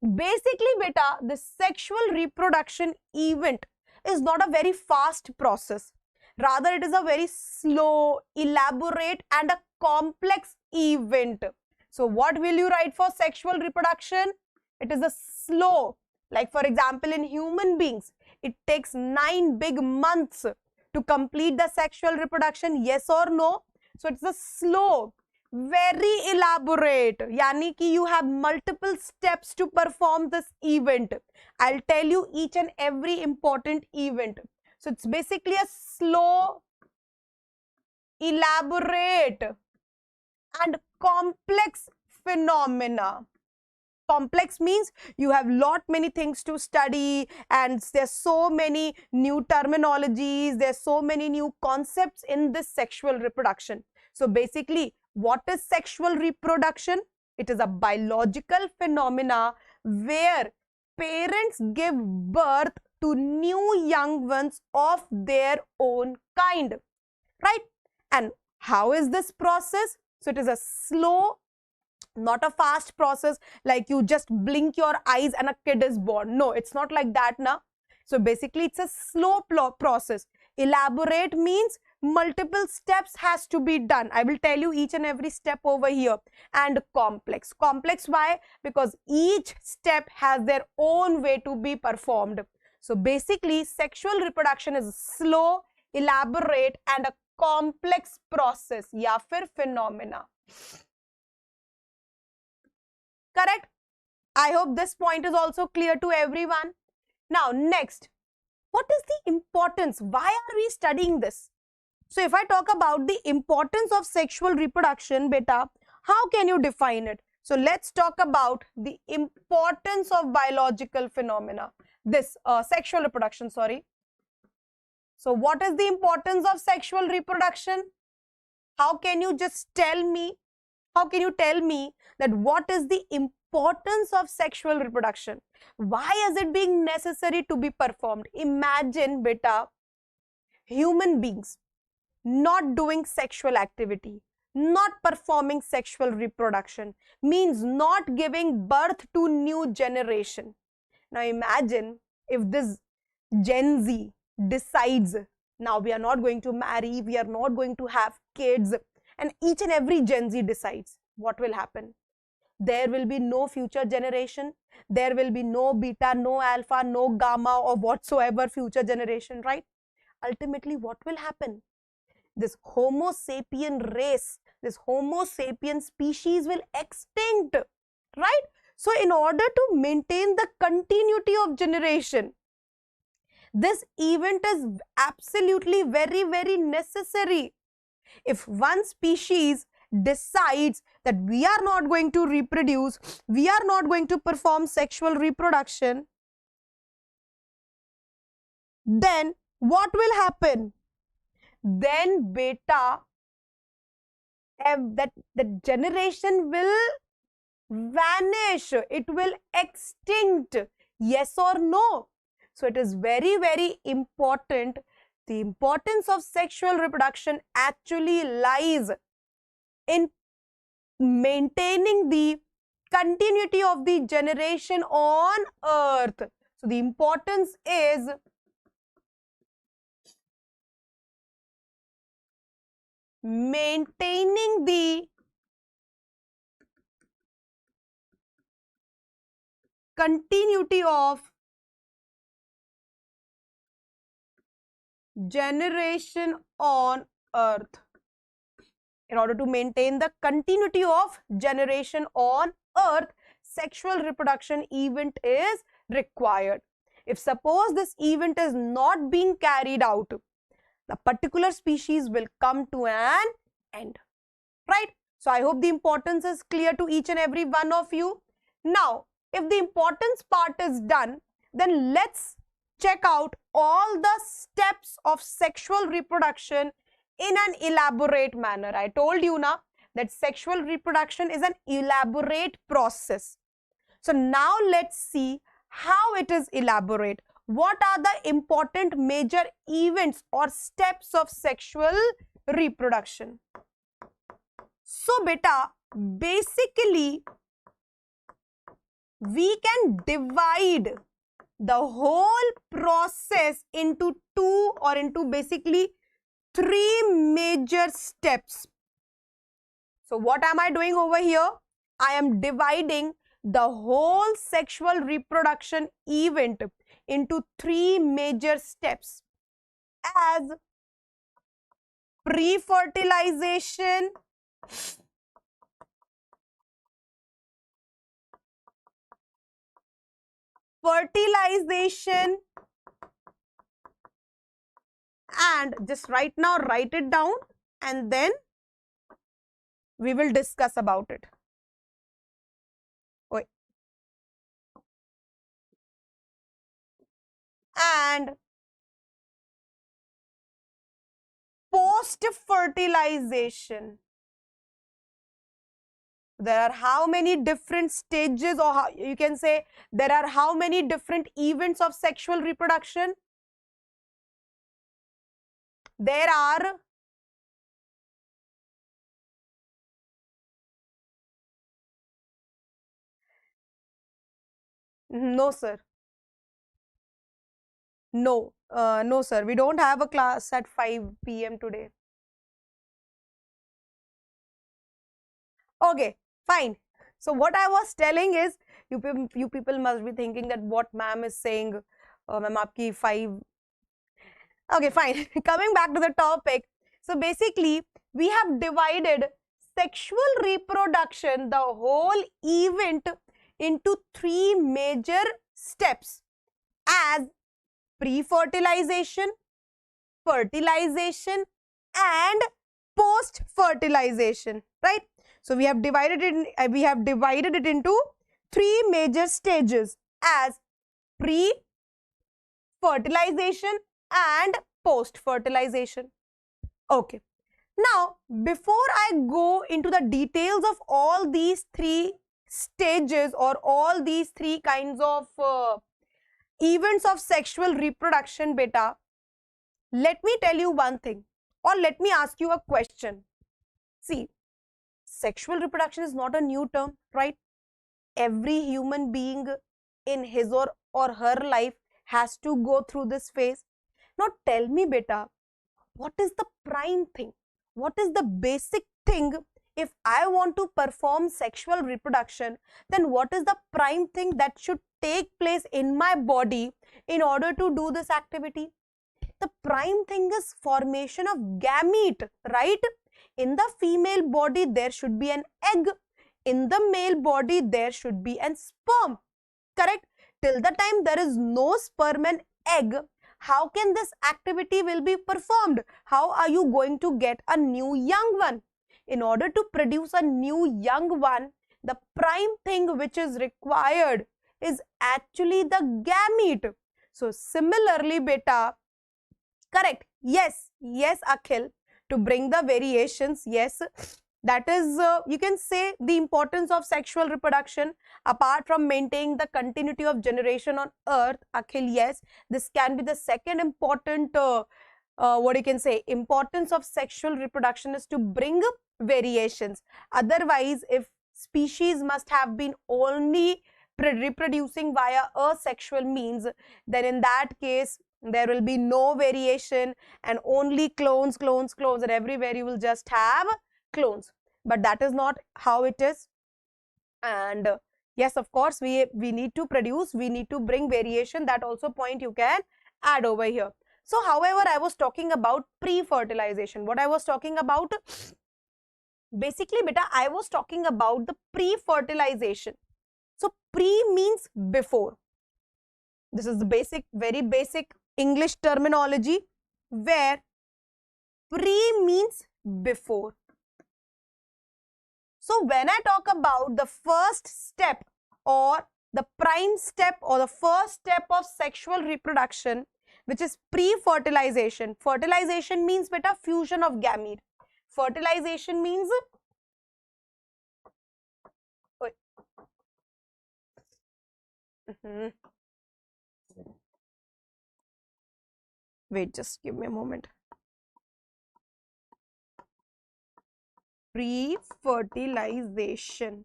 A: basically, beta, the sexual reproduction event is not a very fast process. Rather, it is a very slow, elaborate, and a complex event. So, what will you write for sexual reproduction? It is a slow, like for example, in human beings, it takes 9 big months to complete the sexual reproduction, yes or no? So, it's a slow, very elaborate, yani ki you have multiple steps to perform this event. I'll tell you each and every important event. So it's basically a slow, elaborate, and complex phenomena. Complex means you have lot many things to study, and there's so many new terminologies, there's so many new concepts in this sexual reproduction. So basically, what is sexual reproduction? It is a biological phenomena where parents give birth to new young ones of their own kind, right? And how is this process? So it is a slow, not a fast process, like you just blink your eyes and a kid is born. No, it's not like that now. So basically, it's a slow process. Elaborate means multiple steps has to be done. I will tell you each and every step over here. And complex. Complex, why? Because each step has their own way to be performed. So basically, sexual reproduction is slow, elaborate, and a complex process, या फिर phenomena. Correct? I hope this point is also clear to everyone. Now, next, what is the importance? Why are we studying this? So, if I talk about the importance of sexual reproduction, beta, how can you define it? So, let's talk about the importance of biological phenomena. This sexual reproduction, sorry. So, what is the importance of sexual reproduction? How can you just tell me? How can you tell me that what is the importance of sexual reproduction? Why is it being necessary to be performed? Imagine, beta, human beings not doing sexual activity, not performing sexual reproduction, means not giving birth to new generation. Now imagine if this Gen Z decides, now we are not going to marry, we are not going to have kids, and each and every Gen Z decides, what will happen? There will be no future generation. There will be no beta, no alpha, no gamma, or whatsoever future generation, right? Ultimately, what will happen? This Homo sapien race, this Homo sapien species will extinct, right? So, in order to maintain the continuity of generation, this event is absolutely very, very necessary. If one species decides that we are not going to reproduce, we are not going to perform sexual reproduction, then what will happen? Then beta, that the generation will vanish, it will extinct, yes or no? So it is very, very important. The importance of sexual reproduction actually lies in maintaining the continuity of the generation on earth. So the importance is maintaining the continuity of generation on earth. In order to maintain the continuity of generation on earth, sexual reproduction event is required. If suppose this event is not being carried out, the particular species will come to an end, right? So I hope the importance is clear to each and every one of you. Now, if the importance part is done, then let's check out all the steps of sexual reproduction in an elaborate manner. I told you now that sexual reproduction is an elaborate process. So now let's see how it is elaborate. What are the important major events or steps of sexual reproduction? So beta, basically we can divide the whole process into two or into basically three major steps. So what am I doing over here? I am dividing the whole sexual reproduction event into three major steps as pre-fertilization, fertilization, and just right now write it down and then we will discuss about it. Wait. And post-fertilization. There are how many different stages, or how, you can say there are how many different events of sexual reproduction? There are no sir. No, no sir. We don't have a class at 5 p.m. today. Okay, fine. So what I was telling is, you people must be thinking that what ma'am is saying, ma'am aapki 5. Okay, fine. Coming back to the topic. So basically, we have divided sexual reproduction, the whole event, into three major steps as pre-fertilization, fertilization, and post-fertilization, right? So we have divided it into three major stages as pre-fertilization and post-fertilization. Okay. Now, before I go into the details of all these three stages or all these three kinds of events of sexual reproduction, beta, let me tell you one thing, or let me ask you a question. See, sexual reproduction is not a new term, right? Every human being in his or her life has to go through this phase. Now tell me, beta, what is the prime thing? What is the basic thing? If I want to perform sexual reproduction, then what is the prime thing that should take place in my body in order to do this activity? The prime thing is formation of gamete, right? In the female body, there should be an egg. In the male body, there should be an sperm. Correct? Till the time there is no sperm and egg, how can this activity will be performed? How are you going to get a new young one? In order to produce a new young one, the prime thing which is required is actually the gamete. So similarly, beta, correct. Yes, yes, Akhil, to bring the variations, yes, that is, you can say, the importance of sexual reproduction apart from maintaining the continuity of generation on earth. Akhil, yes, this can be the second important, what you can say, importance of sexual reproduction is to bring variations. Otherwise, if species must have been only reproducing via asexual means, then in that case, there will be no variation and only clones, and everywhere you will just have clones. But that is not how it is. And yes, of course, we need to produce, we need to bring variation. That also point you can add over here. So however, I was talking about pre-fertilization. What I was talking about, basically, beta, I was talking about the pre-fertilization. So pre means before. This is the basic, very basic English terminology, where pre means before. So when I talk about the first step or the prime step or the first step of sexual reproduction, which is pre-fertilization. Fertilization means, beta, fusion of gamete. Fertilization means, wait, just give me a moment. Pre-fertilization.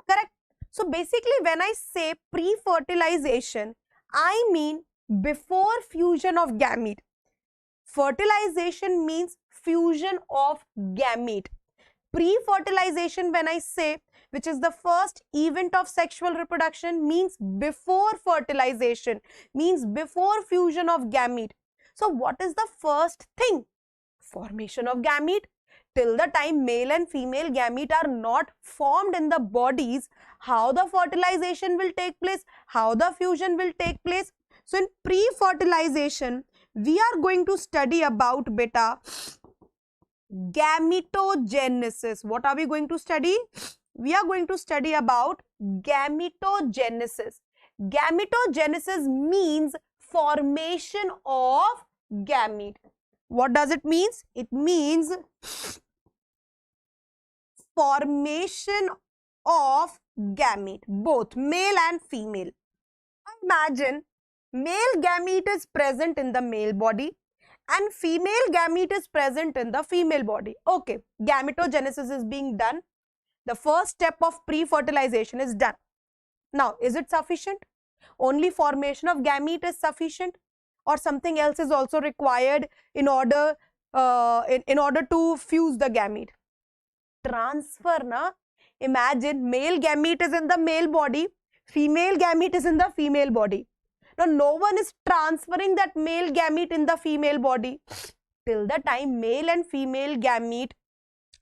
A: Correct. So basically when I say pre-fertilization, I mean before fusion of gamete. Fertilization means fusion of gamete. Pre-fertilization, when I say, which is the first event of sexual reproduction, means before fertilization, means before fusion of gamete. So what is the first thing? Formation of gamete. Till the time male and female gamete are not formed in the bodies, how the fertilization will take place, how the fusion will take place. So in pre-fertilization, we are going to study about beta gametogenesis. What are we going to study? We are going to study about gametogenesis. Gametogenesis means formation of gamete. What does it mean? It means formation of gamete, both male and female. Imagine male gamete is present in the male body and female gamete is present in the female body. Okay, gametogenesis is being done. The first step of pre-fertilization is done. Now, is it sufficient? Only formation of gamete is sufficient, or something else is also required in order to fuse the gamete? Transfer, na? Imagine male gamete is in the male body, female gamete is in the female body. Now, no one is transferring that male gamete in the female body. Till the time male and female gamete,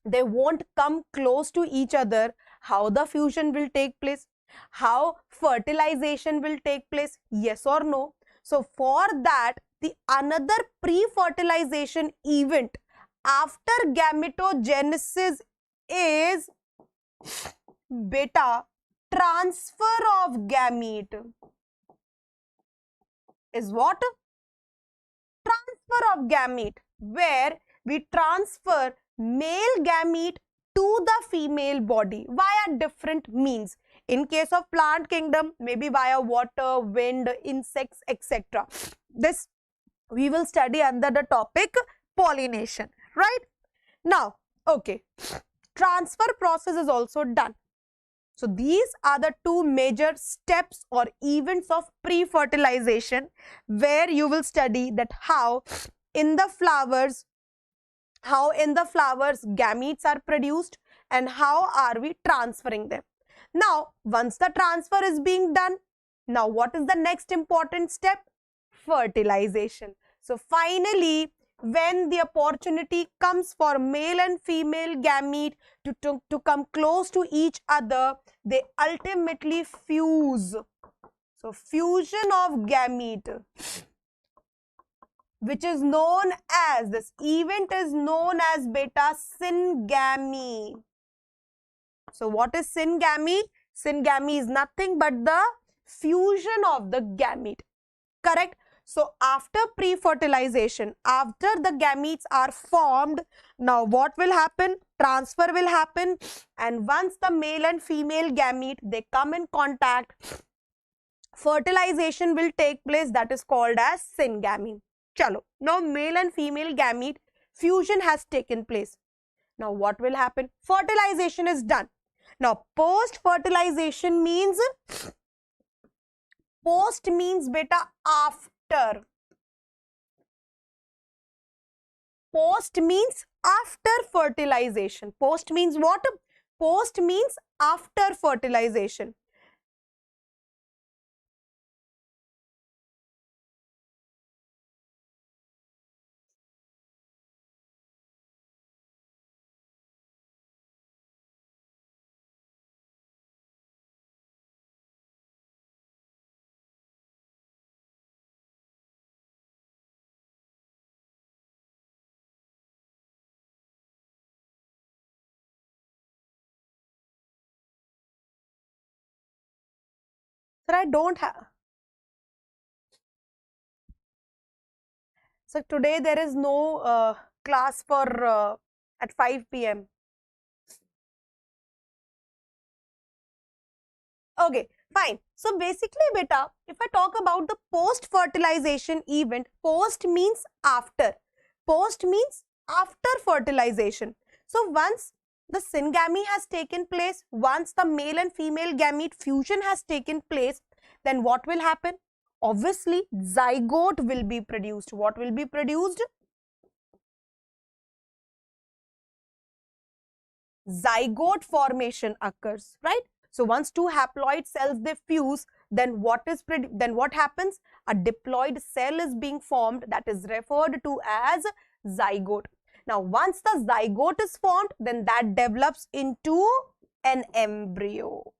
A: they won't come close to each other, how the fusion will take place? How fertilization will take place? Yes or no? So, for that, the another pre-fertilization event after gametogenesis is beta transfer of gamete. Is what? Transfer of gamete, where we transfer male gamete to the female body via different means. In case of plant kingdom, maybe via water, wind, insects, etc. This we will study under the topic pollination, right? Now, okay, transfer process is also done. So these are the two major steps or events of pre-fertilization, where you will study that how in the flowers gametes are produced and how are we transferring them. Now, once the transfer is being done, now what is the next important step? Fertilization. So finally, when the opportunity comes for male and female gamete to come close to each other, they ultimately fuse. So fusion of gamete, which is known as, this event is known as beta syngamy. So what is syngamy? Syngamy is nothing but the fusion of the gamete. Correct? So after pre-fertilization, after the gametes are formed, now what will happen? Transfer will happen, and once the male and female gamete, they come in contact, fertilization will take place, that is called as syngamy. Chalo. Now male and female gamete fusion has taken place. Now what will happen? Fertilization is done. Now post-fertilization means, post means beta after. Post means after fertilization. Post means what? Post means after fertilization. Sir, I don't have. So today there is no class for at 5 p.m. Okay, fine. So basically, beta, if I talk about the post-fertilization event, post means after. Post means after fertilization. So once the syngamy has taken place, once the male and female gamete fusion has taken place, then what will happen? Obviously, zygote will be produced. What will be produced? Zygote formation occurs, right? So once two haploid cells they fuse, then what happens? A diploid cell is being formed that is referred to as zygote. Now once the zygote is formed, then that develops into an embryo.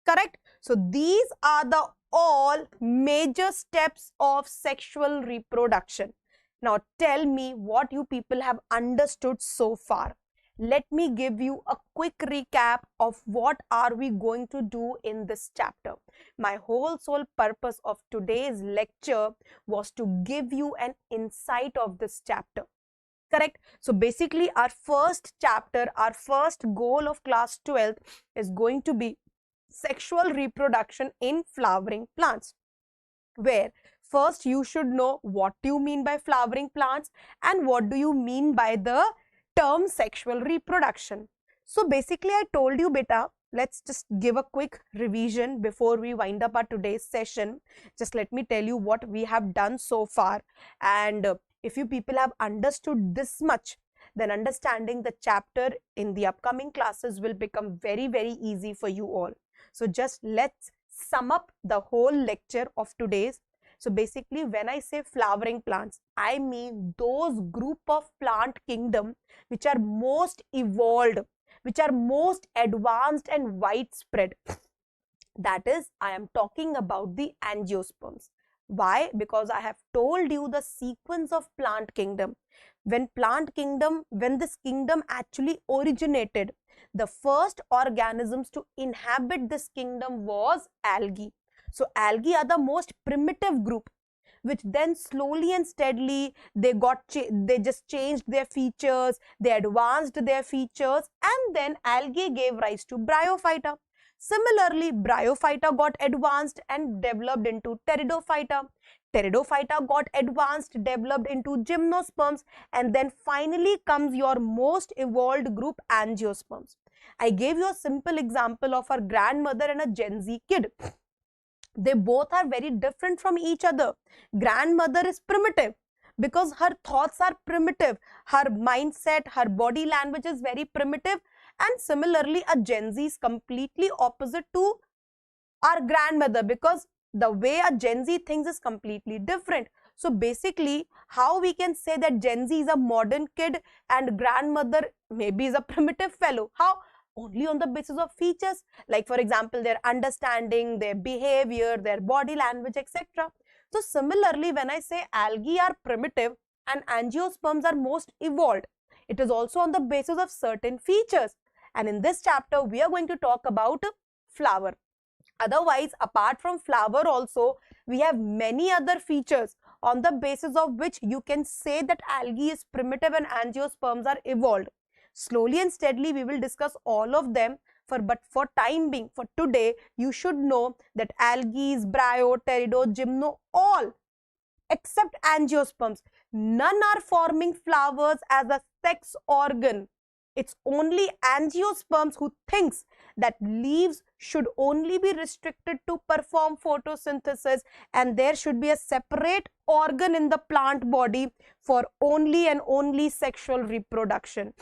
A: Correct? So these are the all major steps of sexual reproduction. Now tell me what you people have understood so far. Let me give you a quick recap of what are we going to do in this chapter. My whole sole purpose of today's lecture was to give you an insight of this chapter. Correct? So basically our first chapter, our first goal of class 12 is going to be sexual reproduction in flowering plants, where first you should know what do you mean by flowering plants and what do you mean by the term sexual reproduction. So basically I told you, beta, let's just give a quick revision before we wind up our today's session. Just let me tell you what we have done so far, and if you people have understood this much, then understanding the chapter in the upcoming classes will become very, very easy for you all. So just let's sum up the whole lecture of today's. So basically when I say flowering plants, I mean those group of plant kingdom which are most evolved, which are most advanced and widespread. That is, I am talking about the angiosperms. Why? Because I have told you the sequence of plant kingdom. When this kingdom actually originated, the first organisms to inhabit this kingdom was algae. So algae are the most primitive group, which then slowly and steadily they just changed their features, they advanced their features, and then algae gave rise to bryophyta. Similarly, bryophyta got advanced and developed into pteridophyta. Pteridophyta got advanced, developed into gymnosperms, and then finally comes your most evolved group, angiosperms. I gave you a simple example of our grandmother and a Gen Z kid. They both are very different from each other. Grandmother is primitive because her thoughts are primitive, her mindset, her body language is very primitive, and similarly a Gen Z is completely opposite to our grandmother because the way a Gen Z thinks is completely different. So basically how we can say that Gen Z is a modern kid and grandmother maybe is a primitive fellow? How? Only on the basis of features, like for example their understanding, their behavior, their body language, etc. So similarly when I say algae are primitive and angiosperms are most evolved, it is also on the basis of certain features. And in this chapter we are going to talk about flower. Otherwise, apart from flower also, we have many other features on the basis of which you can say that algae is primitive and angiosperms are evolved. Slowly and steadily we will discuss all of them, but for time being, for today, you should know that algae, bryo, pterido, gymno, all except angiosperms, none are forming flowers as a sex organ. It's only angiosperms who thinks that leaves should only be restricted to perform photosynthesis and there should be a separate organ in the plant body for only and only sexual reproduction.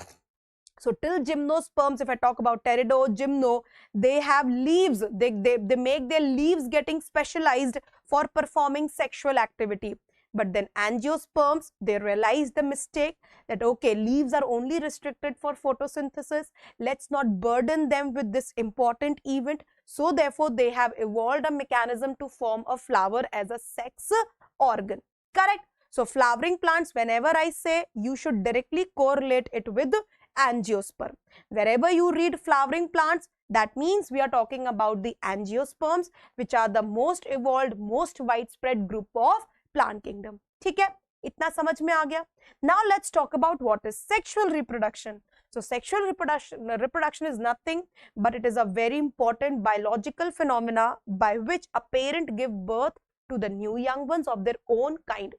A: So till gymnosperms, if I talk about pterido, gymno, they have leaves. They make their leaves getting specialized for performing sexual activity. But then angiosperms, they realized the mistake that, okay, leaves are only restricted for photosynthesis. Let's not burden them with this important event. So therefore, they have evolved a mechanism to form a flower as a sex organ. Correct? So flowering plants, whenever I say, you should directly correlate it with angiosperm. Wherever you read flowering plants, that means we are talking about the angiosperms, which are the most evolved, most widespread group of plant kingdom. ठीक है? इतना समझ में आ गया? Now let's talk about what is sexual reproduction. So sexual reproduction is nothing but it is a very important biological phenomena by which a parent gives birth to the new young ones of their own kind.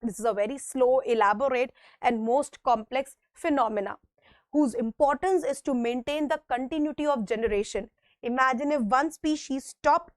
A: This is a very slow, elaborate, and most complex phenomena whose importance is to maintain the continuity of generation. Imagine if one species stops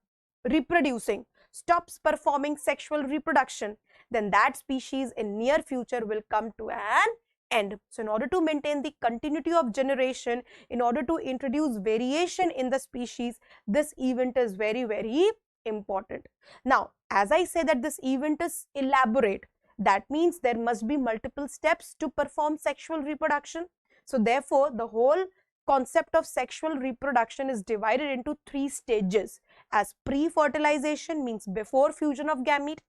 A: reproducing, stops performing sexual reproduction, then that species in near future will come to an end. So in order to maintain the continuity of generation, in order to introduce variation in the species, this event is very, very important. Now, as I say that this event is elaborate, that means there must be multiple steps to perform sexual reproduction. So therefore, the whole concept of sexual reproduction is divided into 3 stages, as pre-fertilization means before fusion of gamete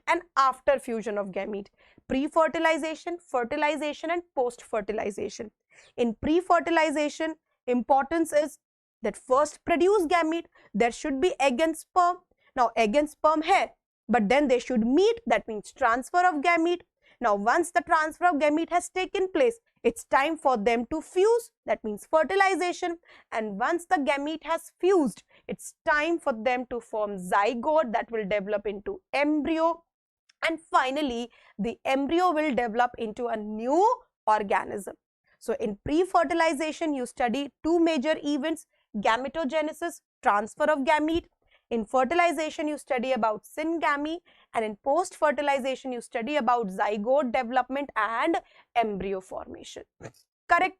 A: and after fusion of gamete. Pre-fertilization, fertilization and post-fertilization. In pre-fertilization, importance is that first produce gamete, there should be egg and sperm. Now egg and sperm hai, but then they should meet, that means transfer of gamete. Now once the transfer of gamete has taken place, it's time for them to fuse, that means fertilization. And once the gamete has fused, it's time for them to form zygote that will develop into embryo. And finally, the embryo will develop into a new organism. So in pre-fertilization, you study 2 major events, gametogenesis, transfer of gamete. In fertilization, you study about syngamy, and in post-fertilization, you study about zygote development and embryo formation. Correct?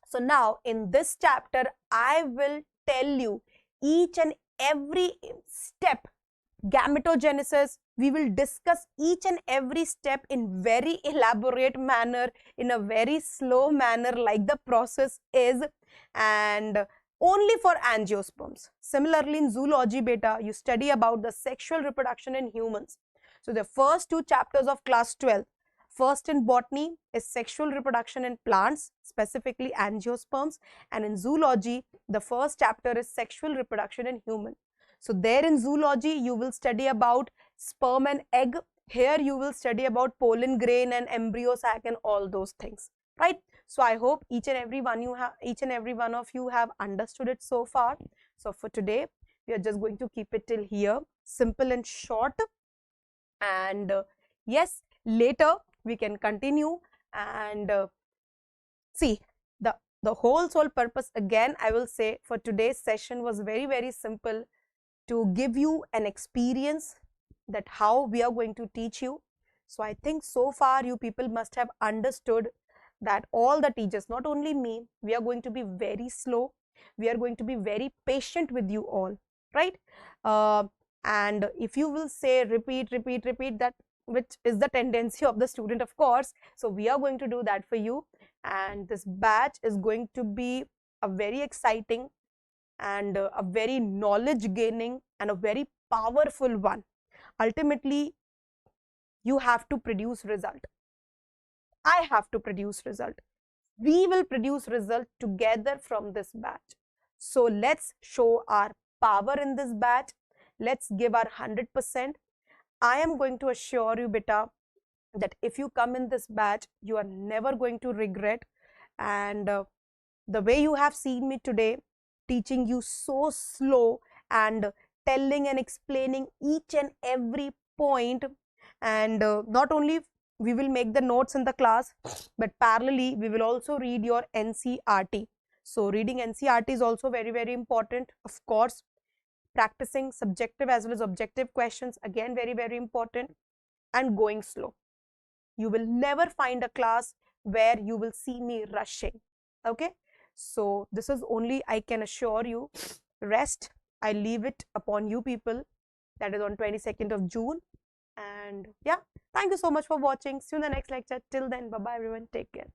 A: So now, in this chapter, I will tell you each and every step. Gametogenesis, we will discuss each and every step in very elaborate manner, in a very slow manner, like the process is, and only for angiosperms. Similarly, in zoology beta, you study about the sexual reproduction in humans. So the first 2 chapters of class 12, first in botany is sexual reproduction in plants, specifically angiosperms, and in zoology, the first chapter is sexual reproduction in humans. So there in zoology, you will study about sperm and egg. Here you will study about pollen grain and embryo sac and all those things, right? So I hope each and every one of you have understood it so far. So for today, we are just going to keep it till here, simple and short. And yes, later we can continue and see the whole sole purpose. Again, I will say for today's session was very, very simple, to give you an experience that how we are going to teach you. So I think so far you people must have understood that all the teachers, not only me, we are going to be very slow. We are going to be very patient with you all, right? And if you will say repeat, that which is the tendency of the student, of course. So we are going to do that for you. And this batch is going to be a very exciting and a very knowledge gaining and a very powerful one. Ultimately, you have to produce result. I have to produce result. We will produce result together from this batch. So let's show our power in this batch. Let's give our 100%. I am going to assure you, beta, that if you come in this batch, you are never going to regret. And the way you have seen me today, teaching you so slow and telling and explaining each and every point, and not only we will make the notes in the class, but parallelly we will also read your NCERT. So reading NCERT is also very, very important. Of course, practicing subjective as well as objective questions, again very, very important, and going slow. You will never find a class where you will see me rushing. Okay, so this is only I can assure you. Rest, I leave it upon you people. That is on 22nd of June. And yeah, thank you so much for watching. See you in the next lecture. Till then, bye bye everyone. Take care.